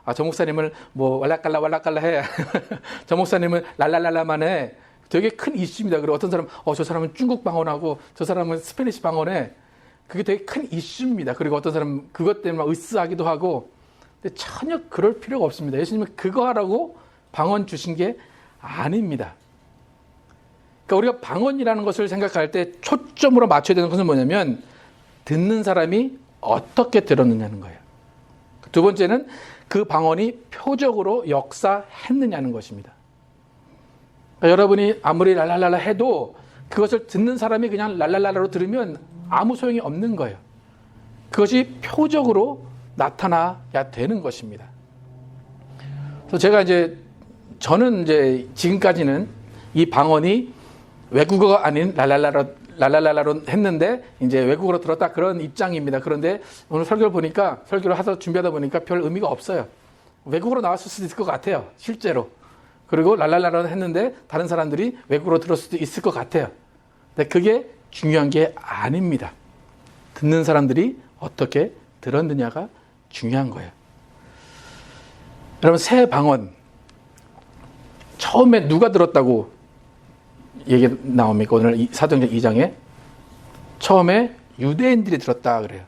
Speaker 1: 아, 저 목사님은 뭐 왈라깔라 해. 저 목사님은 랄랄랄라만 해. 되게 큰 이슈입니다. 그리고 어떤 사람은 저 사람은 중국 방언하고 저 사람은 스페니시 방언해. 그게 되게 큰 이슈입니다. 그리고 어떤 사람은 그것 때문에 막 으스하기도 하고. 근데 전혀 그럴 필요가 없습니다. 예수님은 그거 하라고 방언 주신 게 아닙니다. 그러니까 우리가 방언이라는 것을 생각할 때 초점으로 맞춰야 되는 것은 뭐냐면 듣는 사람이 어떻게 들었느냐는 거예요. 두 번째는 그 방언이 표적으로 역사했느냐는 것입니다. 그러니까 여러분이 아무리 랄랄랄라 해도 그것을 듣는 사람이 그냥 랄랄랄라로 들으면 아무 소용이 없는 거예요. 그것이 표적으로 나타나야 되는 것입니다. 그래서 저는 지금까지는 이 방언이 외국어가 아닌 랄랄랄라로 했는데 이제 외국어로 들었다, 그런 입장입니다. 그런데 오늘 설교를 하다 준비하다 보니까 별 의미가 없어요. 외국어로 나왔을 수도 있을 것 같아요, 실제로. 그리고 랄랄라로 했는데 다른 사람들이 외국어로 들을 수도 있을 것 같아요. 근데 그게 중요한 게 아닙니다. 듣는 사람들이 어떻게 들었느냐가 중요한 거예요. 여러분, 새 방언 처음에 누가 들었다고 얘기 나옵니까? 오늘 사도행전 2장에 처음에 유대인들이 들었다 그래요.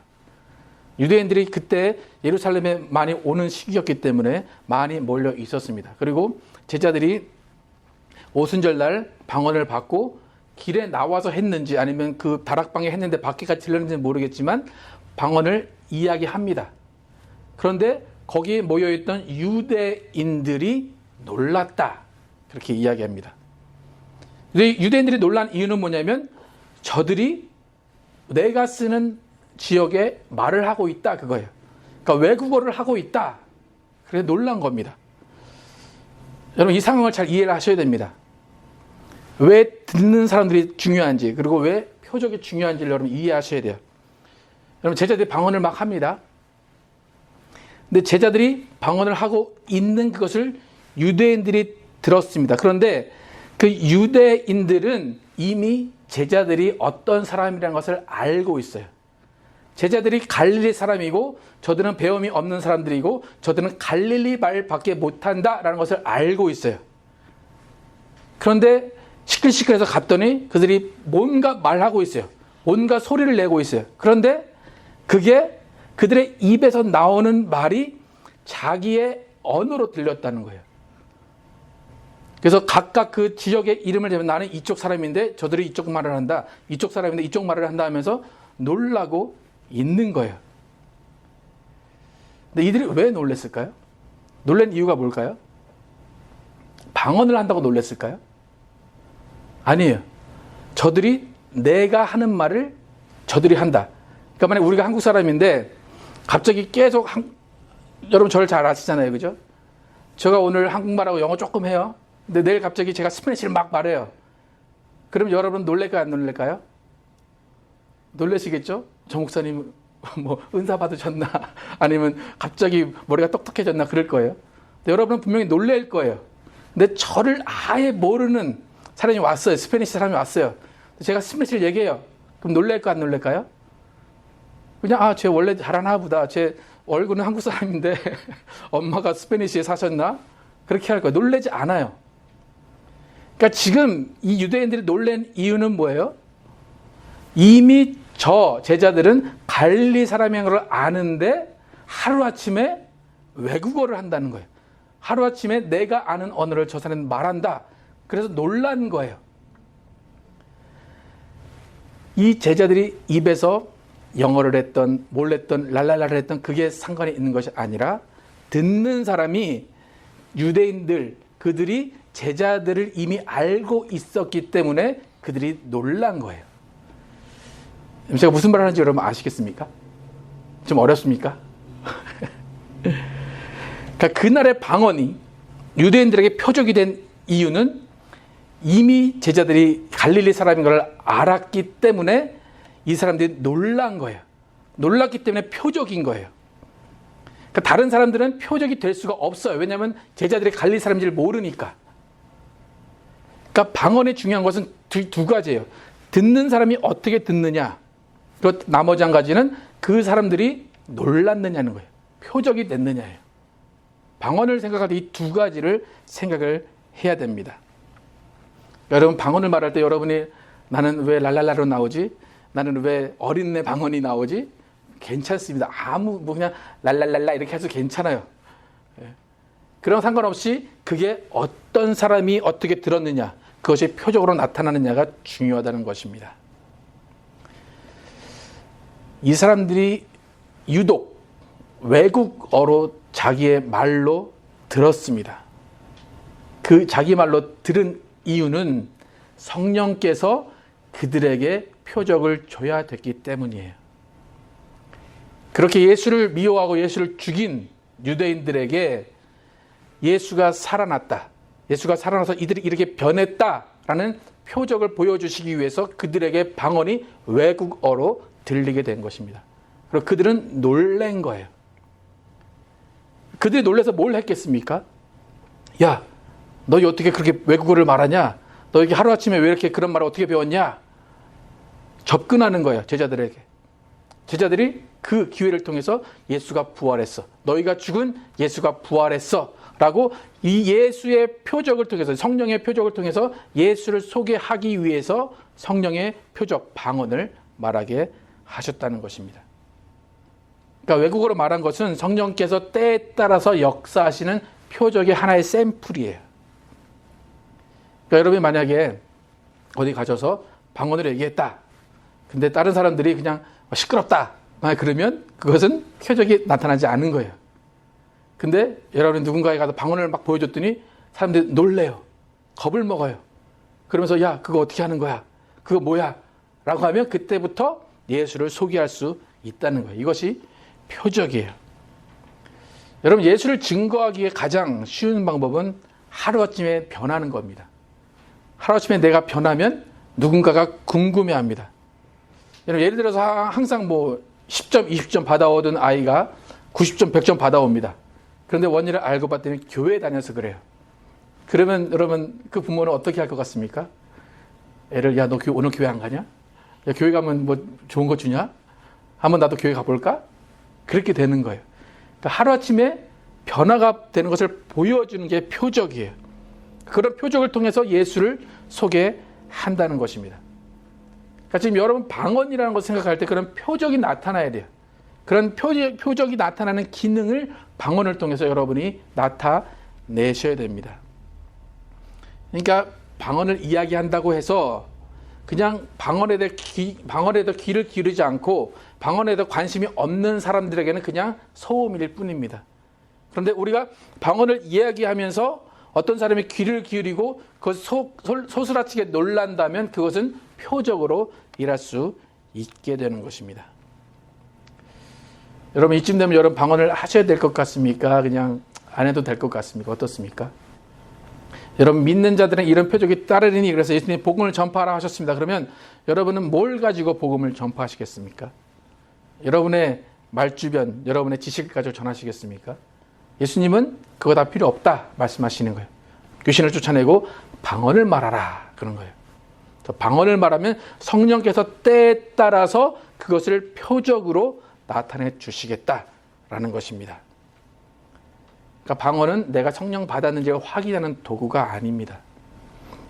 Speaker 1: 유대인들이 그때 예루살렘에 많이 오는 시기였기 때문에 많이 몰려 있었습니다. 그리고 제자들이 오순절날 방언을 받고 길에 나와서 했는지 아니면 그 다락방에 했는데 밖에까지 들렸는지 모르겠지만 방언을 이야기합니다. 그런데 거기에 모여있던 유대인들이 놀랐다, 그렇게 이야기합니다. 유대인들이 놀란 이유는 뭐냐면 저들이 내가 쓰는 지역에 말을 하고 있다, 그거예요. 그러니까 외국어를 하고 있다. 그래서 놀란 겁니다. 여러분, 이 상황을 잘 이해를 하셔야 됩니다. 왜 듣는 사람들이 중요한지, 그리고 왜 표적이 중요한지를 여러분 이해하셔야 돼요. 여러분, 제자들이 방언을 막 합니다. 근데 제자들이 방언을 하고 있는 그것을 유대인들이 들었습니다. 그런데 그 유대인들은 이미 제자들이 어떤 사람이라는 것을 알고 있어요. 제자들이 갈릴리 사람이고 저들은 배움이 없는 사람들이고 저들은 갈릴리 말밖에 못한다라는 것을 알고 있어요. 그런데 시끌시끌해서 갔더니 그들이 뭔가 말하고 있어요. 뭔가 소리를 내고 있어요. 그런데 그게 그들의 입에서 나오는 말이 자기의 언어로 들렸다는 거예요. 그래서 각각 그 지역의 이름을 대면 나는 이쪽 사람인데 저들이 이쪽 말을 한다. 이쪽 사람인데 이쪽 말을 한다 하면서 놀라고 있는 거예요. 근데 이들이 왜 놀랬을까요? 놀란 이유가 뭘까요? 방언을 한다고 놀랬을까요? 아니에요. 저들이 내가 하는 말을 저들이 한다. 그러니까 만약 우리가 한국 사람인데 갑자기 계속 여러분 저를 잘 아시잖아요, 그죠? 제가 오늘 한국말하고 영어 조금 해요. 근데 내일 갑자기 제가 스페니쉬를 막 말해요. 그럼 여러분 놀랄까요, 안 놀랄까요? 놀라시겠죠? 저 목사님 뭐 은사 받으셨나? 아니면 갑자기 머리가 똑똑해졌나? 그럴 거예요. 근데 여러분은 분명히 놀랄 거예요. 근데 저를 아예 모르는 사람이 왔어요. 스페니쉬 사람이 왔어요. 제가 스페니쉬를 얘기해요. 그럼 놀랄까, 안 놀랄까요? 그냥 쟤 원래 잘하나 보다. 쟤 얼굴은 한국 사람인데 엄마가 스페니쉬에 사셨나? 그렇게 할 거예요. 놀라지 않아요. 그러니까 지금 이 유대인들이 놀란 이유는 뭐예요? 이미 저 제자들은 갈릴리 사람인 걸 아는데 하루아침에 외국어를 한다는 거예요. 하루아침에 내가 아는 언어를 저 사람은 말한다. 그래서 놀란 거예요. 이 제자들이 입에서 영어를 했던 뭘 했던 랄랄라를 했던 그게 상관이 있는 것이 아니라 듣는 사람이 유대인들, 그들이 제자들을 이미 알고 있었기 때문에 그들이 놀란 거예요. 제가 무슨 말 하는지 여러분 아시겠습니까? 좀 어렵습니까? 그러니까 그날의 방언이 유대인들에게 표적이 된 이유는 이미 제자들이 갈릴리 사람인 걸 알았기 때문에 이 사람들이 놀란 거예요. 놀랐기 때문에 표적인 거예요. 그러니까 다른 사람들은 표적이 될 수가 없어요. 왜냐하면 제자들이 갈릴리 사람인지를 모르니까. 그러니까 방언의 중요한 것은 두 가지예요. 듣는 사람이 어떻게 듣느냐. 그리고 나머지 한 가지는 그 사람들이 놀랐느냐는 거예요. 표적이 됐느냐예요. 방언을 생각할 때 이 두 가지를 생각을 해야 됩니다. 여러분 방언을 말할 때 여러분이 나는 왜 랄랄라로 나오지? 나는 왜 어린애 방언이 나오지? 괜찮습니다. 뭐 그냥 랄랄랄라 이렇게 해도 괜찮아요. 그런 상관없이 그게 어떤 사람이 어떻게 들었느냐, 그것이 표적으로 나타나느냐가 중요하다는 것입니다. 이 사람들이 유독 외국어로 자기의 말로 들었습니다. 그 자기 말로 들은 이유는 성령께서 그들에게 표적을 줘야 됐기 때문이에요. 그렇게 예수를 미워하고 예수를 죽인 유대인들에게 예수가 살아났다, 예수가 살아나서 이들이 이렇게 변했다라는 표적을 보여주시기 위해서 그들에게 방언이 외국어로 들리게 된 것입니다. 그리고 그들은 놀란 거예요. 그들이 놀라서 뭘 했겠습니까? 야, 너 어떻게 그렇게 외국어를 말하냐? 너 이렇게 하루아침에 왜 이렇게 그런 말을 어떻게 배웠냐? 접근하는 거예요, 제자들에게. 제자들이 그 기회를 통해서 예수가 부활했어. 너희가 죽은 예수가 부활했어. 라고 이 예수의 표적을 통해서, 성령의 표적을 통해서 예수를 소개하기 위해서 성령의 표적, 방언을 말하게 하셨다는 것입니다. 그러니까 외국어로 말한 것은 성령께서 때에 따라서 역사하시는 표적의 하나의 샘플이에요. 그러니까 여러분이 만약에 어디 가셔서 방언을 얘기했다. 근데 다른 사람들이 그냥 시끄럽다. 그러면 그것은 표적이 나타나지 않은 거예요. 근데 여러분이 누군가에 가서 방언을 막 보여줬더니 사람들이 놀래요. 겁을 먹어요. 그러면서 야, 그거 어떻게 하는 거야? 그거 뭐야? 라고 하면 그때부터 예수를 소개할 수 있다는 거예요. 이것이 표적이에요. 여러분, 예수를 증거하기에 가장 쉬운 방법은 하루아침에 변하는 겁니다. 하루아침에 내가 변하면 누군가가 궁금해합니다. 여러분, 예를 들어서 항상 10점, 20점 받아오던 아이가 90점, 100점 받아옵니다. 그런데 원인을 알고 봤더니 교회에 다녀서 그래요. 그러면 여러분, 그 부모는 어떻게 할 것 같습니까? 애를, 야, 너 오늘 교회 안 가냐? 야, 교회 가면 뭐 좋은 거 주냐? 한번 나도 교회 가볼까? 그렇게 되는 거예요. 그러니까 하루아침에 변화가 되는 것을 보여주는 게 표적이에요. 그런 표적을 통해서 예수를 소개한다는 것입니다. 그러니까 지금 여러분 방언이라는 것을 생각할 때 그런 표적이 나타나야 돼요. 그런 표적이 나타나는 기능을 방언을 통해서 여러분이 나타내셔야 됩니다. 그러니까 방언을 이야기한다고 해서 그냥 방언에 대해 귀를 기울이지 않고 방언에 대해 관심이 없는 사람들에게는 그냥 소음일 뿐입니다. 그런데 우리가 방언을 이야기하면서 어떤 사람이 귀를 기울이고 그 소스라치게 놀란다면 그것은 표적으로 일할 수 있게 되는 것입니다. 여러분, 이쯤 되면 여러분 방언을 하셔야 될 것 같습니까? 그냥 안 해도 될 것 같습니까? 어떻습니까? 여러분, 믿는 자들은 이런 표적이 따르리니, 그래서 예수님이 복음을 전파하라 하셨습니다. 그러면 여러분은 뭘 가지고 복음을 전파하시겠습니까? 여러분의 말주변, 여러분의 지식을 가지고 전하시겠습니까? 예수님은 그거 다 필요 없다 말씀하시는 거예요. 귀신을 쫓아내고 방언을 말하라 그런 거예요. 방언을 말하면 성령께서 때에 따라서 그것을 표적으로 나타내 주시겠다라는 것입니다. 그러니까 방언은 내가 성령 받았는지를 확인하는 도구가 아닙니다.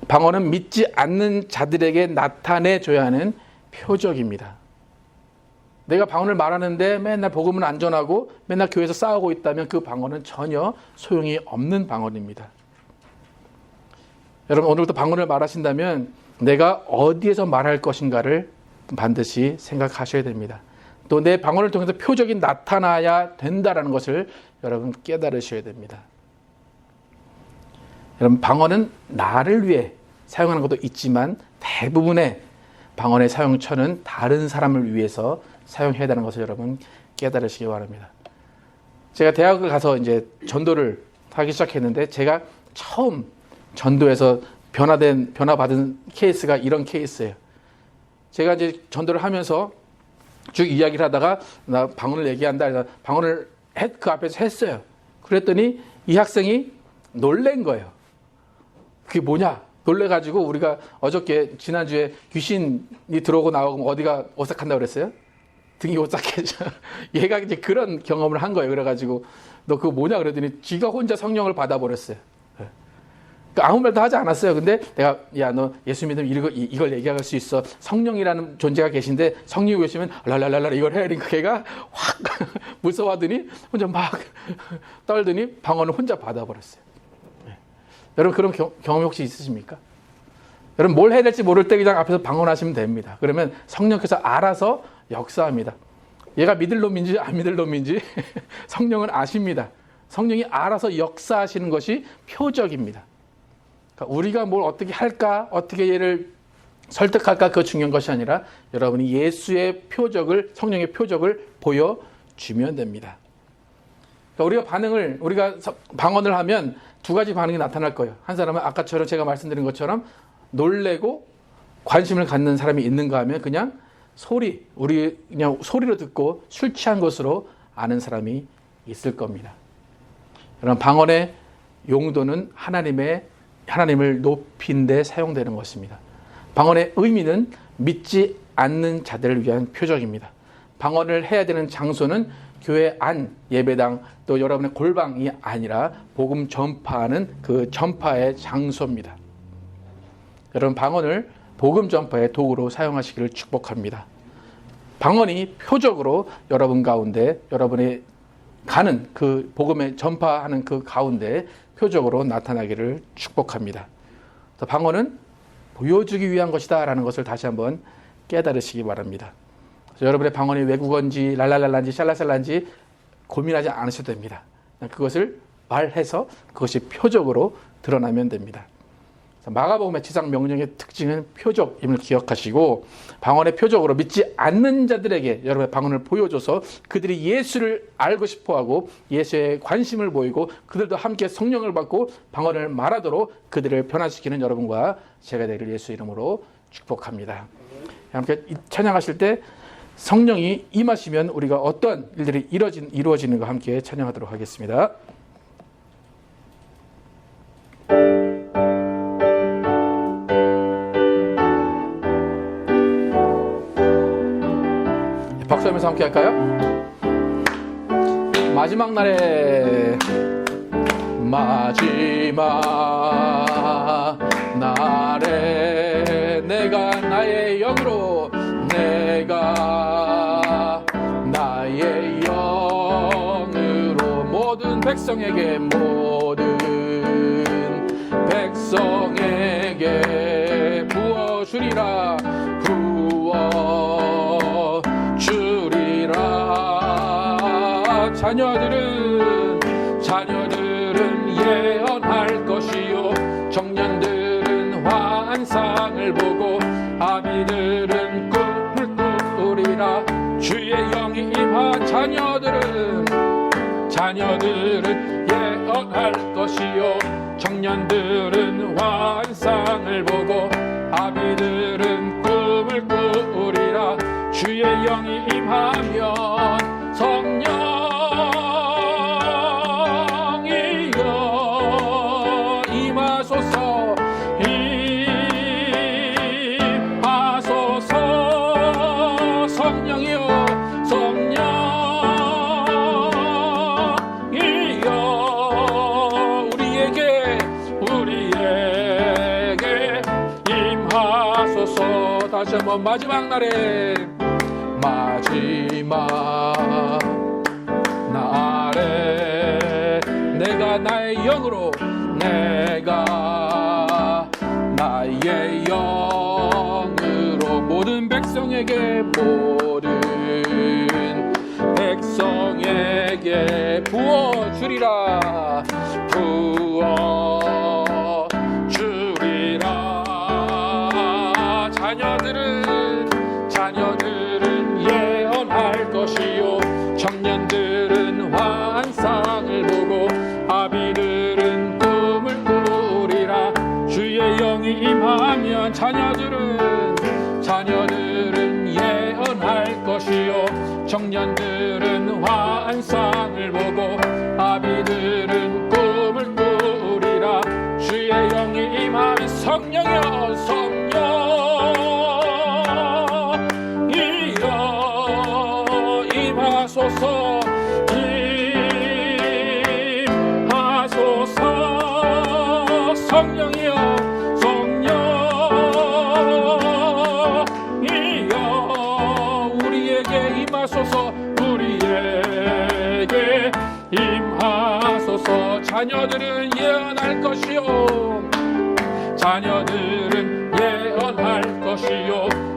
Speaker 1: 방언은 믿지 않는 자들에게 나타내줘야 하는 표적입니다. 내가 방언을 말하는데 맨날 복음은 안 전하고 맨날 교회에서 싸우고 있다면 그 방언은 전혀 소용이 없는 방언입니다. 여러분, 오늘부터 방언을 말하신다면 내가 어디에서 말할 것인가를 반드시 생각하셔야 됩니다. 또 내 방언을 통해서 표적이 나타나야 된다는 것을 여러분 깨달으셔야 됩니다. 여러분, 방언은 나를 위해 사용하는 것도 있지만 대부분의 방언의 사용처는 다른 사람을 위해서 사용해야 되는 것을 여러분 깨달으시기 바랍니다. 제가 대학을 가서 이제 전도를 하기 시작했는데 제가 처음 전도에서 변화받은 케이스가 이런 케이스예요. 제가 이제 전도를 하면서 쭉 이야기를 하다가 나 방언을 얘기한다 해서 방언을 그 앞에서 했어요. 그랬더니 이 학생이 놀란 거예요. 그게 뭐냐? 놀래가지고 우리가 어저께 지난주에 귀신이 들어오고 나오고 어디가 오싹한다고 그랬어요? 등이 오싹해져. 얘가 이제 그런 경험을 한 거예요. 그래가지고 너 그거 뭐냐? 그랬더니 지가 혼자 성령을 받아버렸어요. 아무 말도 하지 않았어요. 근데 내가 야, 너 예수 믿으면 이걸 얘기할 수 있어. 성령이라는 존재가 계신데 성령이 계시면 랄랄랄라 이걸 해야 되니까 걔가 확 무서워하더니 혼자 막 떨더니 방언을 혼자 받아버렸어요. 네. 여러분 그런 경험 혹시 있으십니까? 여러분 뭘 해야 될지 모를 때 그냥 앞에서 방언하시면 됩니다. 그러면 성령께서 알아서 역사합니다. 얘가 믿을 놈인지 안 믿을 놈인지 성령은 아십니다. 성령이 알아서 역사하시는 것이 표적입니다. 우리가 뭘 어떻게 할까, 어떻게 얘를 설득할까, 그거 중요한 것이 아니라 여러분이 예수의 표적을, 성령의 표적을 보여주면 됩니다. 그러니까 우리가 방언을 하면 두 가지 반응이 나타날 거예요. 한 사람은 아까처럼 제가 말씀드린 것처럼 놀래고 관심을 갖는 사람이 있는가 하면 그냥 우리 그냥 소리로 듣고 술 취한 것으로 아는 사람이 있을 겁니다. 여러분, 방언의 용도는 하나님을 높인 데 사용되는 것입니다. 방언의 의미는 믿지 않는 자들을 위한 표적입니다. 방언을 해야 되는 장소는 교회 안 예배당 또 여러분의 골방이 아니라 복음 전파하는 그 전파의 장소입니다. 여러분 방언을 복음 전파의 도구로 사용하시기를 축복합니다. 방언이 표적으로 여러분 가운데 여러분이 가는 그 복음의 전파하는 그 가운데 표적으로 나타나기를 축복합니다. 방언은 보여주기 위한 것이다 라는 것을 다시 한번 깨달으시기 바랍니다. 여러분의 방언이 외국어인지 랄랄랄란지 샬라샬란지 고민하지 않으셔도 됩니다. 그것을 말해서 그것이 표적으로 드러나면 됩니다. 마가복음의 지상 명령의 특징은 표적임을 기억하시고 방언의 표적으로 믿지 않는 자들에게 여러분의 방언을 보여줘서 그들이 예수를 알고 싶어하고 예수에 관심을 보이고 그들도 함께 성령을 받고 방언을 말하도록 그들을 변화시키는 여러분과 제가 되기를 예수 이름으로 축복합니다. 함께 찬양하실 때 성령이 임하시면 우리가 어떤 일들이 이루어지는가 함께 찬양하도록 하겠습니다. 박수하면서 함께 할까요? 마지막 날에 내가 나의 영으로 내가 나의 영으로 모든 백성에게 부어주리라 자녀들은 예언할 것이요 청년들은 환상을 보고 아비들은 꿈을 꾸리라. 주의 영이 임한 자녀들은 예언할 것이요 청년들은 환상을 보고 아비들은 꿈을 꾸리라. 주의 영이 임하면 성령이여 임하소서 임하소서. 성령이여 우리에게 임하소서. 다시 한번 마지막 날에 내가 나의 영으로 모든 백성에게 부어주리라. 자녀들은 예언할 것이요 청년들은 환상을 보고 아비들은 꿈을 꾸리라. 주의 영이 임하면 자녀들은 예언할 것이요 청년들은 환상을 보고 아비들은 꿈을 꾸리라. 주의 영이 임하면 성령이여 임하소서 임하소서. 성령이여 우리에게 임하소서 임하소서. 자녀들은 예언할 것이요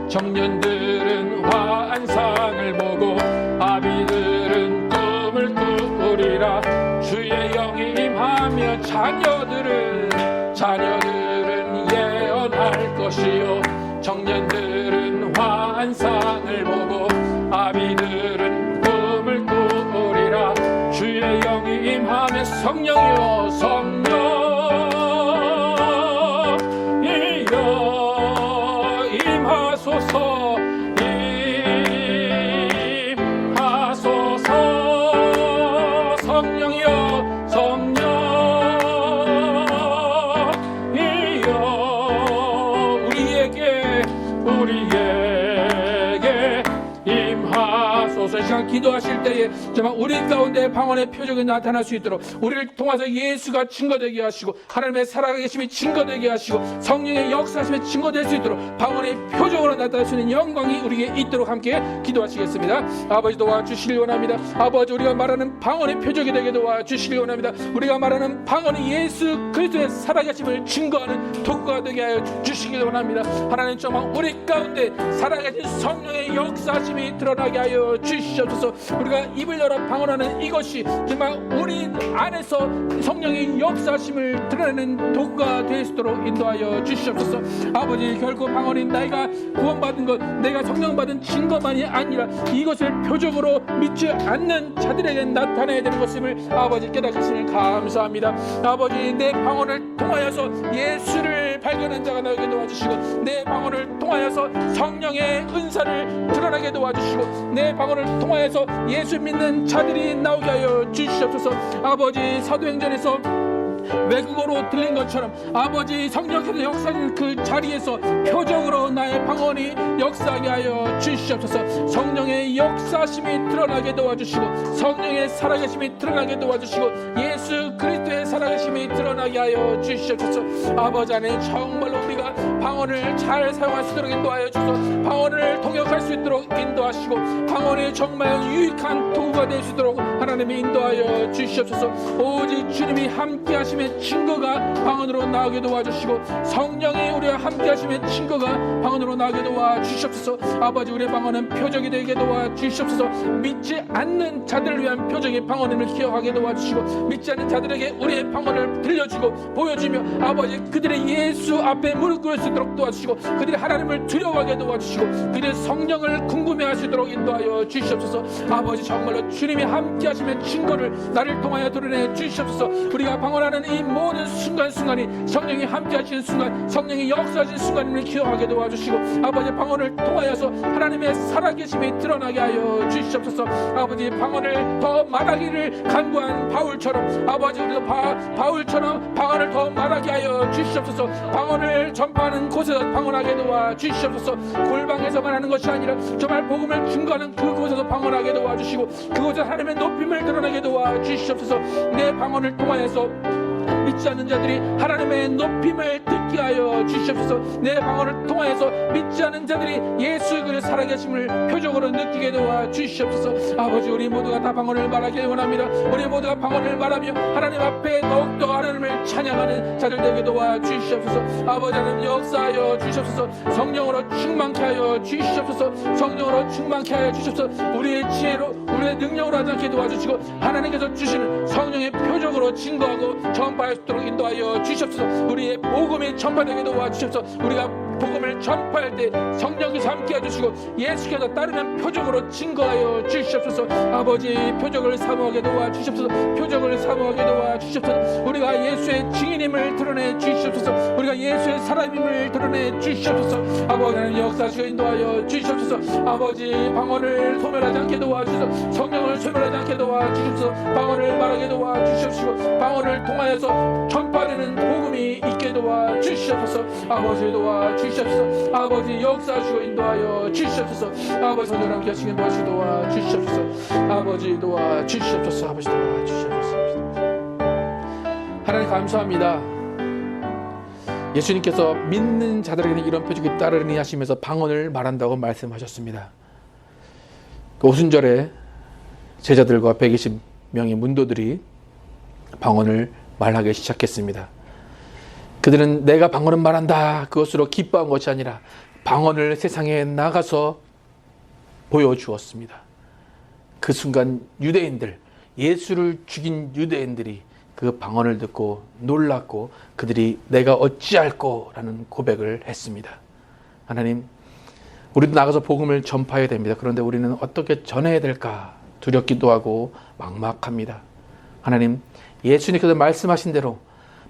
Speaker 1: 청년들은 환상을 보고 아비들은 꿈을 꾸리라. 주의 영이 임하면 자녀들은 예언할 것이요 청년들은 환상을 보고 아비들은 꿈을 꾸리라. 주의 영이 임하면 성령이여 임하소서 임하소서. 성령이여 우리에게 임하소서. 기도하실 때에 정말 우리 가운데 방언의 표적이 나타날 수 있도록 우리를 통해서 예수가 증거되게 하시고 하나님의 살아계심이 증거되게 하시고 성령의 역사하심이 증거될 수 있도록 방언의 표적으로 나타날 수 있는 영광이 우리에게 있도록 함께 기도하시겠습니다. 아버지 도와주시길 원합니다. 아버지 우리가 말하는 방언의 표적이 되게 도와주시길 원합니다. 우리가 말하는 방언이 예수 그리스도의 살아계심을 증거하는 도구가 되게 하여 주시길 원합니다. 하나님 정말 우리 가운데 살아계신 성령의 역사심이 드러나게 하여 주시옵소서. 우리가 입을 열어 방언하는 이것이 정말 우리 안에서 성령의 역사심을 드러내는 도구가 될 수 있도록 인도하여 주시옵소서. 아버지 결코 방언이 내가 구원받은 것, 내가 성령 받은 증거만이 아니라 이것을 표적으로 믿지 않는 자들에게 나타내야 되는 것임을 아버지 깨닫게 하시니 감사합니다. 아버지 내 방언을 통하여서 예수를 발견한 자가 나오게 도와주시고 내 방언을 통하여서 성령의 은사를 드러나게 도와주시고 내 방언을 통하여서 예수 믿는 자들이 나오게 하여 주시옵소서. 아버지 사도행전에서 외국어로 들린 것처럼 아버지 성령께서 역사하는 그 자리에서 표적으로 나의 방언이 역사하게 하여 주시옵소서. 성령의 역사심이 드러나게 도와주시고 성령의 살아계심이 드러나게 도와주시고 예수 그리스도의 살아계심이 드러나게 하여 주시옵소서. 아버지 안에 정말로 우리가 방언을 잘 사용할 수 있도록 인도하여 주소서. 방언을 통역할 수 있도록 인도하시고 방언이 정말 유익한 도구가 될 수 있도록 하나님이 인도하여 주시옵소서. 오직 주님이 함께 하심의 증거가 방언으로 나오게 도와주시고 성령이 우리와 함께 하심의 증거가 방언으로 나오게 도와주시옵소서. 아버지 우리의 방언은 표적이 되게 도와주시옵소서. 믿지 않는 자들을 위한 표적의 방언임을 기억하게 도와주시고 믿지 않는 자들에게 우리의 방언을 들려주고 보여주며 아버지 그들의 예수 앞에 무릎 꿇을 수 있도록 도와주시고 그들이 하나님을 두려워하게 도와주시고 그들의 성령을 궁금해할 수 있도록 인도하여 주시옵소서. 아버지 정말로 주님이 함께 하시는 증거를 나를 통하여 드러내 주시옵소서. 우리가 방언하는 이 모든 순간순간이 성령이 함께 하시는 순간 성령이 역사하시는 순간임을 기억하게 도와주시고 아버지 방언을 통하여서 하나님의 살아계심이 드러나게 하여 주시옵소서. 아버지 방언을 더 말하기를 간구한 바울처럼 아버지 우리도 바울처럼 방언을 더 말하게 하여 주시옵소서. 방언을 전파하는 곳에서 방언하게 도와주시옵소서. 골방에서만 하는 것이 아니라 정말 복음을 증거하는 그곳에서 방언하게 도와주시고 그곳에서 하나님의 높임을 드러나게 도와주시옵소서. 내 방언을 통하여서 믿지 않는 자들이 하나님의 높임을 듣게 하여 주시옵소서. 내 방언을 통하여서 믿지 않는 자들이 예수 그리스도의 살아계심을 표적으로 느끼게 도와 주시옵소서. 아버지 우리 모두가 다 방언을 말하길 원합니다. 우리 모두가 방언을 말하며 하나님 앞에 더욱더 하나님을 찬양하는 자들 되게 도와 주시옵소서. 아버지 하나님 역사하여 주시옵소서. 성령으로 충만케 하여 주시옵소서. 성령으로 충만케 하여 주시옵소서. 우리의 지혜로 우리의 능력으로 하지 않게 도와주시고 하나님께서 주시는 성령의 표적으로 증거하고 전파할 수 있도록 인도하여 주시옵소서. 우리의 복음이 전파되게 도와주시옵소서. 우리가 복음을 전파할 때 성령께서 함께 해주시고 예수께서 따르는 표적으로 증거하여 주시옵소서. 아버지 표적을 사모하게 도와주시옵소서. 표적을 사모하게 도와주시옵소서. 우리가 예수의 증인임을 드러내 주시옵소서. 우리가 예수의 사람임을 드러내 주시옵소서. 아버지 하나님 역사하시고 인도하여 주시옵소서. 아버지 방언을 소멸하지 않게 도와주시옵소서. 성령을 소멸하지 않게 도와주시옵소서. 방언을 말하게 도와주시옵시고 방언을 통하여서 전파되는 복음이 있게 도와주시옵소서. 아버지 도와주시옵소서. 아버지 역사하시고 인도하여 주시옵소서. 아버지 성령 함께 하시고 인도하시고 도와주시옵소서. 아버지 도와주시옵소서. 아버지 도와주시옵소서. 하나님 감사합니다. 예수님께서 믿는 자들에게는 이런 표적이 따르니 하시면서 방언을 말한다고 말씀하셨습니다. 그 오순절에 제자들과 120명의 문도들이 방언을 말하기 시작했습니다. 그들은 내가 방언을 말한다 그것으로 기뻐한 것이 아니라 방언을 세상에 나가서 보여주었습니다. 그 순간 유대인들, 예수를 죽인 유대인들이 그 방언을 듣고 놀랐고 그들이 내가 어찌할꼬 라는 고백을 했습니다. 하나님, 우리도 나가서 복음을 전파해야 됩니다. 그런데 우리는 어떻게 전해야 될까 두렵기도 하고 막막합니다. 하나님, 예수님께서 말씀하신 대로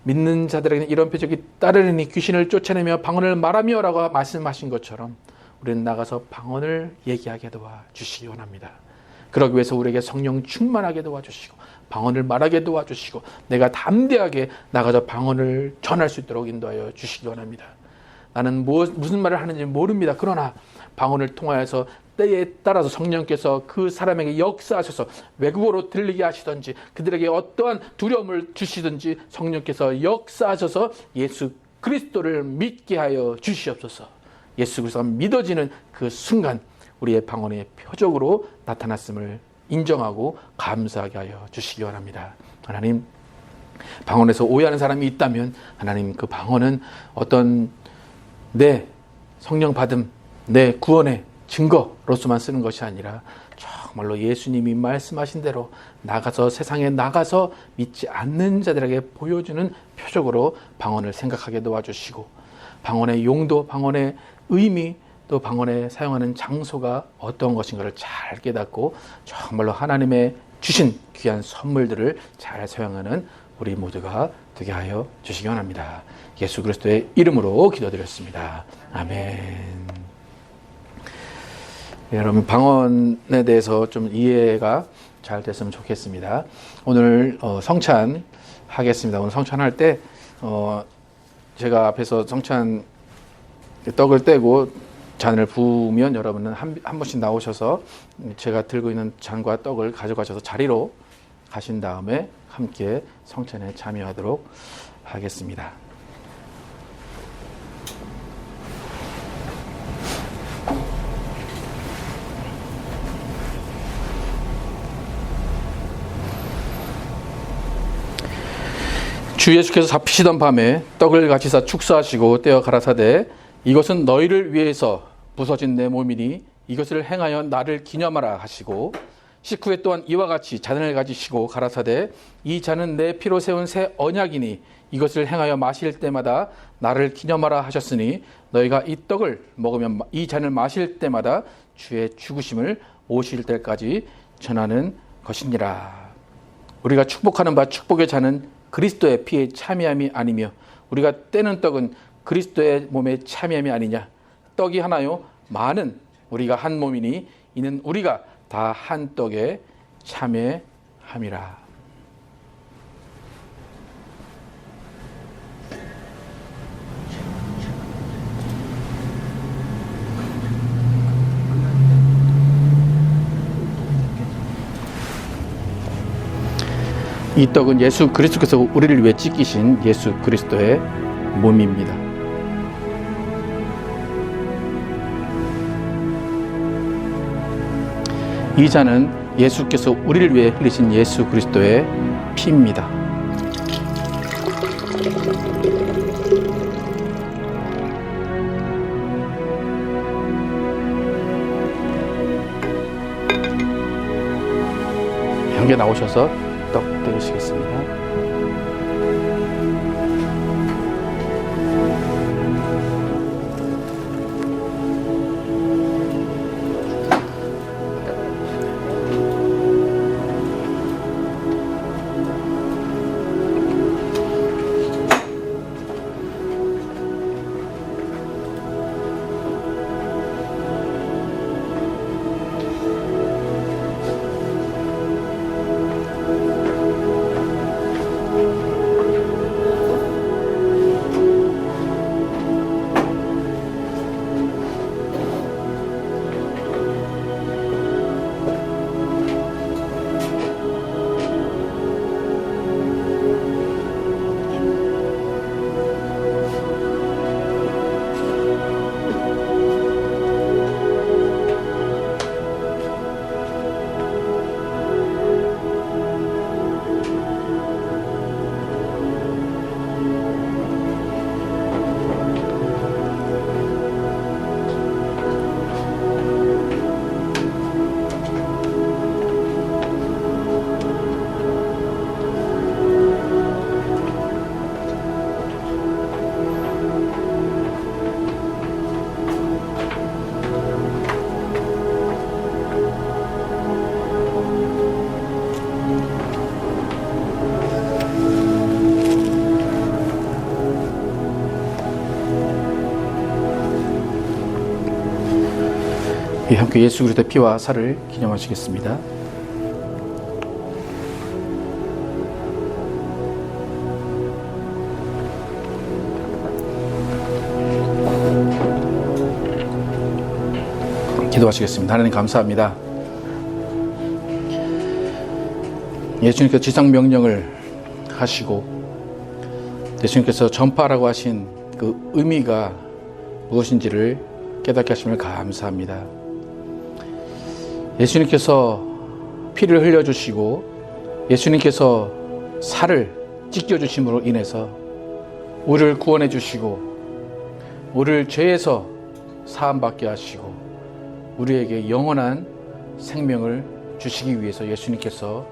Speaker 1: 믿는 자들에게는 이런 표적이 따르니 귀신을 쫓아내며 방언을 말하며 라고 말씀하신 것처럼 우리는 나가서 방언을 얘기하게 도와주시기 원합니다. 그러기 위해서 우리에게 성령 충만하게 도와주시고 방언을 말하게 도와주시고 내가 담대하게 나가서 방언을 전할 수 있도록 인도하여 주시기 원합니다. 나는 무슨 말을 하는지 모릅니다. 그러나 방언을 통하여서 때에 따라서 성령께서 그 사람에게 역사하셔서 외국어로 들리게 하시든지 그들에게 어떠한 두려움을 주시든지 성령께서 역사하셔서 예수 그리스도를 믿게 하여 주시옵소서. 예수 그리스도가 믿어지는 그 순간 우리의 방언의 표적으로 나타났음을 인정하고 감사하게 하여 주시기 바랍니다. 하나님, 방언에서 오해하는 사람이 있다면 하나님, 그 방언은 어떤 내 성령 받음, 내 구원의 증거로서만 쓰는 것이 아니라 정말로 예수님이 말씀하신 대로 나가서 세상에 나가서 믿지 않는 자들에게 보여주는 표적으로 방언을 생각하게 도와주시고, 방언의 용도, 방언의 의미, 또 방언에 사용하는 장소가 어떤 것인가를 잘 깨닫고 정말로 하나님의 주신 귀한 선물들을 잘 사용하는 우리 모두가 되게 하여 주시기 원합니다. 예수 그리스도의 이름으로 기도드렸습니다. 아멘. 여러분, 방언에 대해서 좀 이해가 잘 됐으면 좋겠습니다. 오늘 성찬 하겠습니다. 오늘 성찬할 때 제가 앞에서 성찬 떡을 떼고 잔을 부으면 여러분은 한 번씩 나오셔서 제가 들고 있는 잔과 떡을 가져가셔서 자리로 가신 다음에 함께 성찬에 참여하도록 하겠습니다. 주 예수께서 잡히시던 밤에 떡을 가지사 축사하시고 떼어 가라사대 이것은 너희를 위해서 부서진 내 몸이니 이것을 행하여 나를 기념하라 하시고 식후에 또한 이와 같이 잔을 가지시고 가라사대 이 잔은 내 피로 세운 새 언약이니 이것을 행하여 마실 때마다 나를 기념하라 하셨으니 너희가 이 떡을 먹으면 이 잔을 마실 때마다 주의 죽으심을 오실 때까지 전하는 것이니라. 우리가 축복하는 바 축복의 잔은 그리스도의 피에 참여함이 아니며 우리가 떼는 떡은 그리스도의 몸에 참여함이 아니냐. 떡이 하나요 많은 우리가 한 몸이니 이는 우리가 다 한 떡에 참여함이라. 이 떡은 예수 그리스도께서 우리를 위해 찢기신 예수 그리스도의 몸입니다. 이 잔은 예수께서 우리를 위해 흘리신 예수 그리스도의 피입니다. 형제 나오셔서 떡 떼시겠습니다. 함께 예수 그리스도의 피와 살을 기념하시겠습니다. 기도하시겠습니다. 하나님 감사합니다. 예수님께서 지상 명령을 하시고 예수님께서 전파라고 하신 그 의미가 무엇인지를 깨닫게 하심을 감사합니다. 예수님께서 피를 흘려주시고 예수님께서 살을 찢겨주심으로 인해서 우리를 구원해 주시고 우리를 죄에서 사함받게 하시고 우리에게 영원한 생명을 주시기 위해서 예수님께서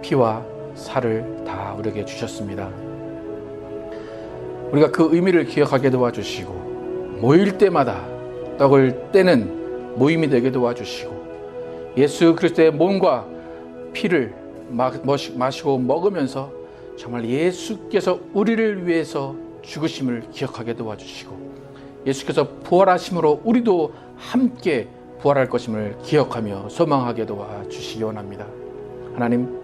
Speaker 1: 피와 살을 다 우리에게 주셨습니다. 우리가 그 의미를 기억하게 도와주시고 모일 때마다 떡을 떼는 모임이 되게 도와주시고 예수 그리스도의 몸과 피를 마시고 먹으면서 정말 예수께서 우리를 위해서 죽으심을 기억하게 도와주시고 예수께서 부활하심으로 우리도 함께 부활할 것임을 기억하며 소망하게 도와주시기 원합니다. 하나님,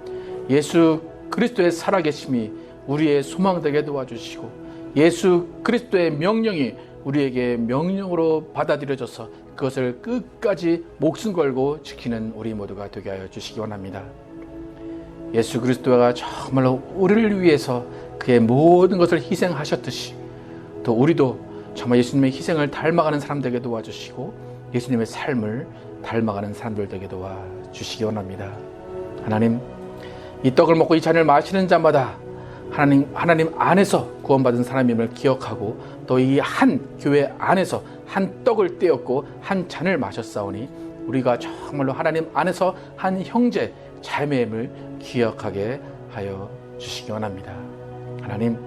Speaker 1: 예수 그리스도의 살아계심이 우리의 소망되게 도와주시고 예수 그리스도의 명령이 우리에게 명령으로 받아들여져서 그것을 끝까지 목숨 걸고 지키는 우리 모두가 되게 하여 주시기 원합니다. 예수 그리스도가 정말로 우리를 위해서 그의 모든 것을 희생하셨듯이 또 우리도 정말 예수님의 희생을 닮아가는 사람 되게 도와주시고 예수님의 삶을 닮아가는 사람들 되게 도와주시기 원합니다. 하나님, 이 떡을 먹고 이 잔을 마시는 자마다 하나님 안에서 구원받은 사람임을 기억하고 또 이 한 교회 안에서 한 떡을 떼었고 한 잔을 마셨사오니 우리가 정말로 하나님 안에서 한 형제 자매임을 기억하게 하여 주시기 원합니다. 하나님,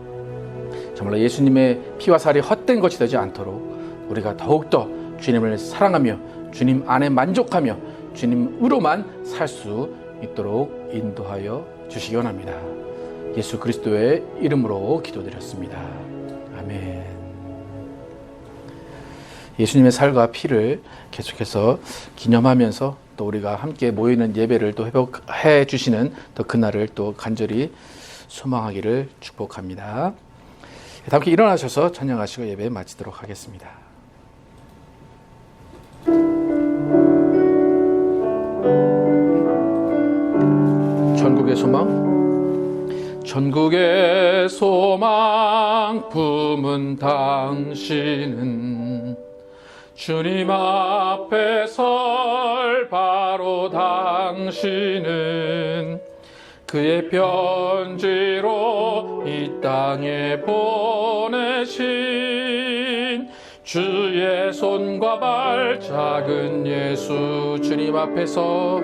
Speaker 1: 정말로 예수님의 피와 살이 헛된 것이 되지 않도록 우리가 더욱더 주님을 사랑하며 주님 안에 만족하며 주님으로만 살 수 있도록 인도하여 주시기 원합니다. 예수 그리스도의 이름으로 기도드렸습니다. 아멘. 예수님의 살과 피를 계속해서 기념하면서 또 우리가 함께 모이는 예배를 또 회복해 주시는 또 그날을 또 간절히 소망하기를 축복합니다. 다 함께 일어나셔서 찬양하시고 예배 마치도록 하겠습니다. 전국의 소망, 전국의 소망 품은 당신은 주님 앞에 설 바로 당신은 그의 편지로 이 땅에 보내신 주의 손과 발 작은 예수 주님 앞에서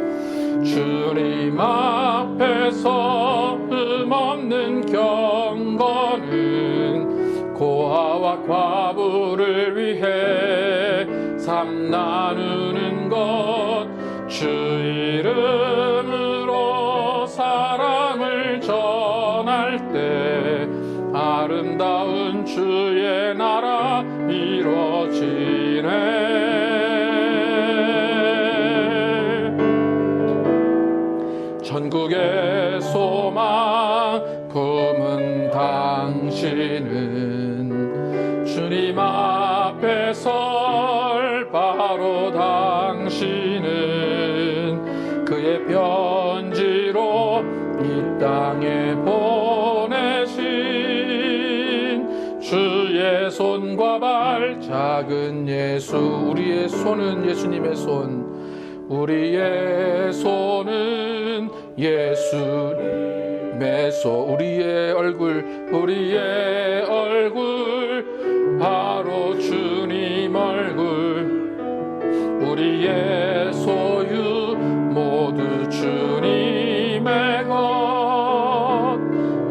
Speaker 1: 흠없는 경건은 고아와 과부를 위해 삶 나누는 것 주 이름으로 사랑을 전할 때 아름다운 주의 나라 이루어지네. 전국의 소망 품은 당신은 주님 앞에 설 바로 당신은 그의 편지로 이 땅에 보내신 주의 손과 발 작은 예수 우리의 손은 예수님의 손 우리의 손은 예수님의 손 우리의 얼굴 바로 주님 얼굴 우리의 소유 모두 주님의 것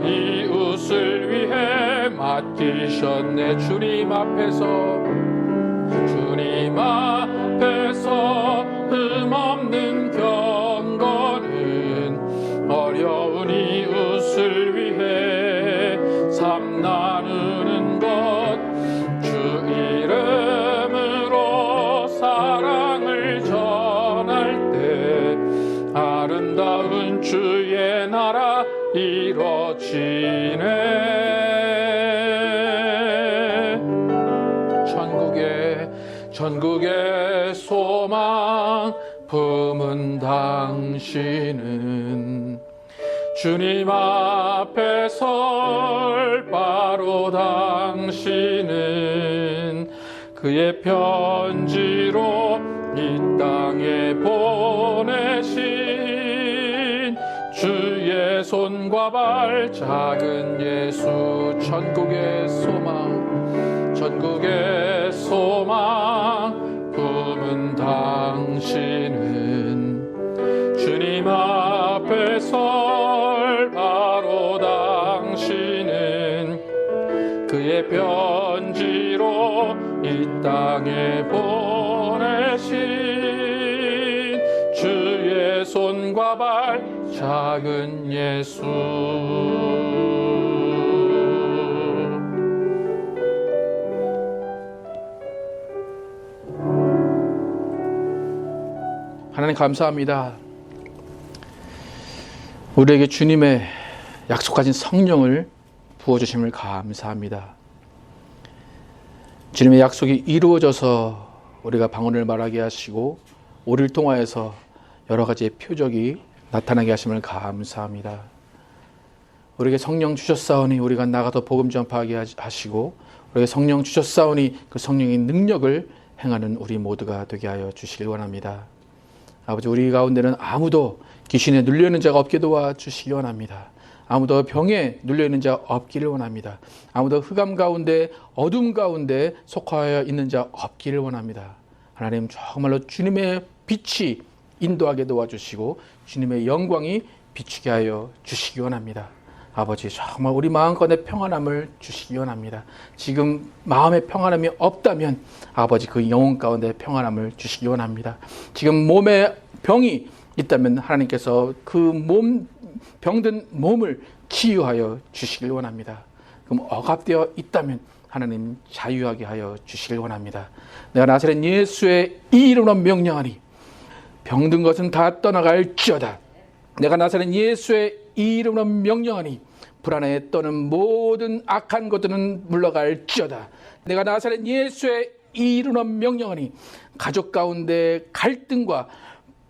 Speaker 1: 이웃을 위해 맡기셨네. 주님 앞에서 흠없는 경건은 어려운 이웃을 위해 삶 나누는 것 주 이름으로 사랑을 전할 때 아름다운 주의 나라 이루어지네. 전국의 소망 당신은 주님 앞에 설 바로 당신은 그의 편지로 이 땅에 보내신 주의 손과 발 작은 예수 천국의 소망 천국의 소망 품은 당신은 주님 앞에 설 바로 당신은 그의 편지로 이 땅에 보내신 주의 손과 발 작은 예수. 하나님 감사합니다. 우리에게 주님의 약속하신 성령을 부어주심을 감사합니다. 주님의 약속이 이루어져서 우리가 방언을 말하게 하시고 우리를 통하여서 여러 가지의 표적이 나타나게 하심을 감사합니다. 우리에게 성령 주셨사오니 우리가 나가서 복음 전파하게 하시고 우리에게 성령 주셨사오니 그 성령의 능력을 행하는 우리 모두가 되게 하여 주시길 원합니다. 아버지, 우리 가운데는 아무도 귀신에 눌려있는 자가 없게 도와주시기 원합니다. 아무도 병에 눌려있는 자 없기를 원합니다. 아무도 흑암 가운데 어둠 가운데 속하여 있는 자 없기를 원합니다. 하나님, 정말로 주님의 빛이 인도하게 도와주시고 주님의 영광이 비추게 하여 주시기 원합니다. 아버지, 정말 우리 마음가운데 평안함을 주시기 원합니다. 지금 마음에 평안함이 없다면 아버지, 그 영혼 가운데 평안함을 주시기 원합니다. 지금 몸에 병이 있다면 하나님께서 그 병든 몸을 치유하여 주시길 원합니다. 그럼 억압되어 있다면 하나님 자유하게 하여 주시길 원합니다. 내가 나사렛 예수의 이름으로 명령하니 병든 것은 다 떠나갈지어다. 내가 나사렛 예수의 이름으로 명령하니 불안에 떠는 모든 악한 것들은 물러갈지어다. 내가 나사렛 예수의 이름으로 명령하니 가족 가운데 갈등과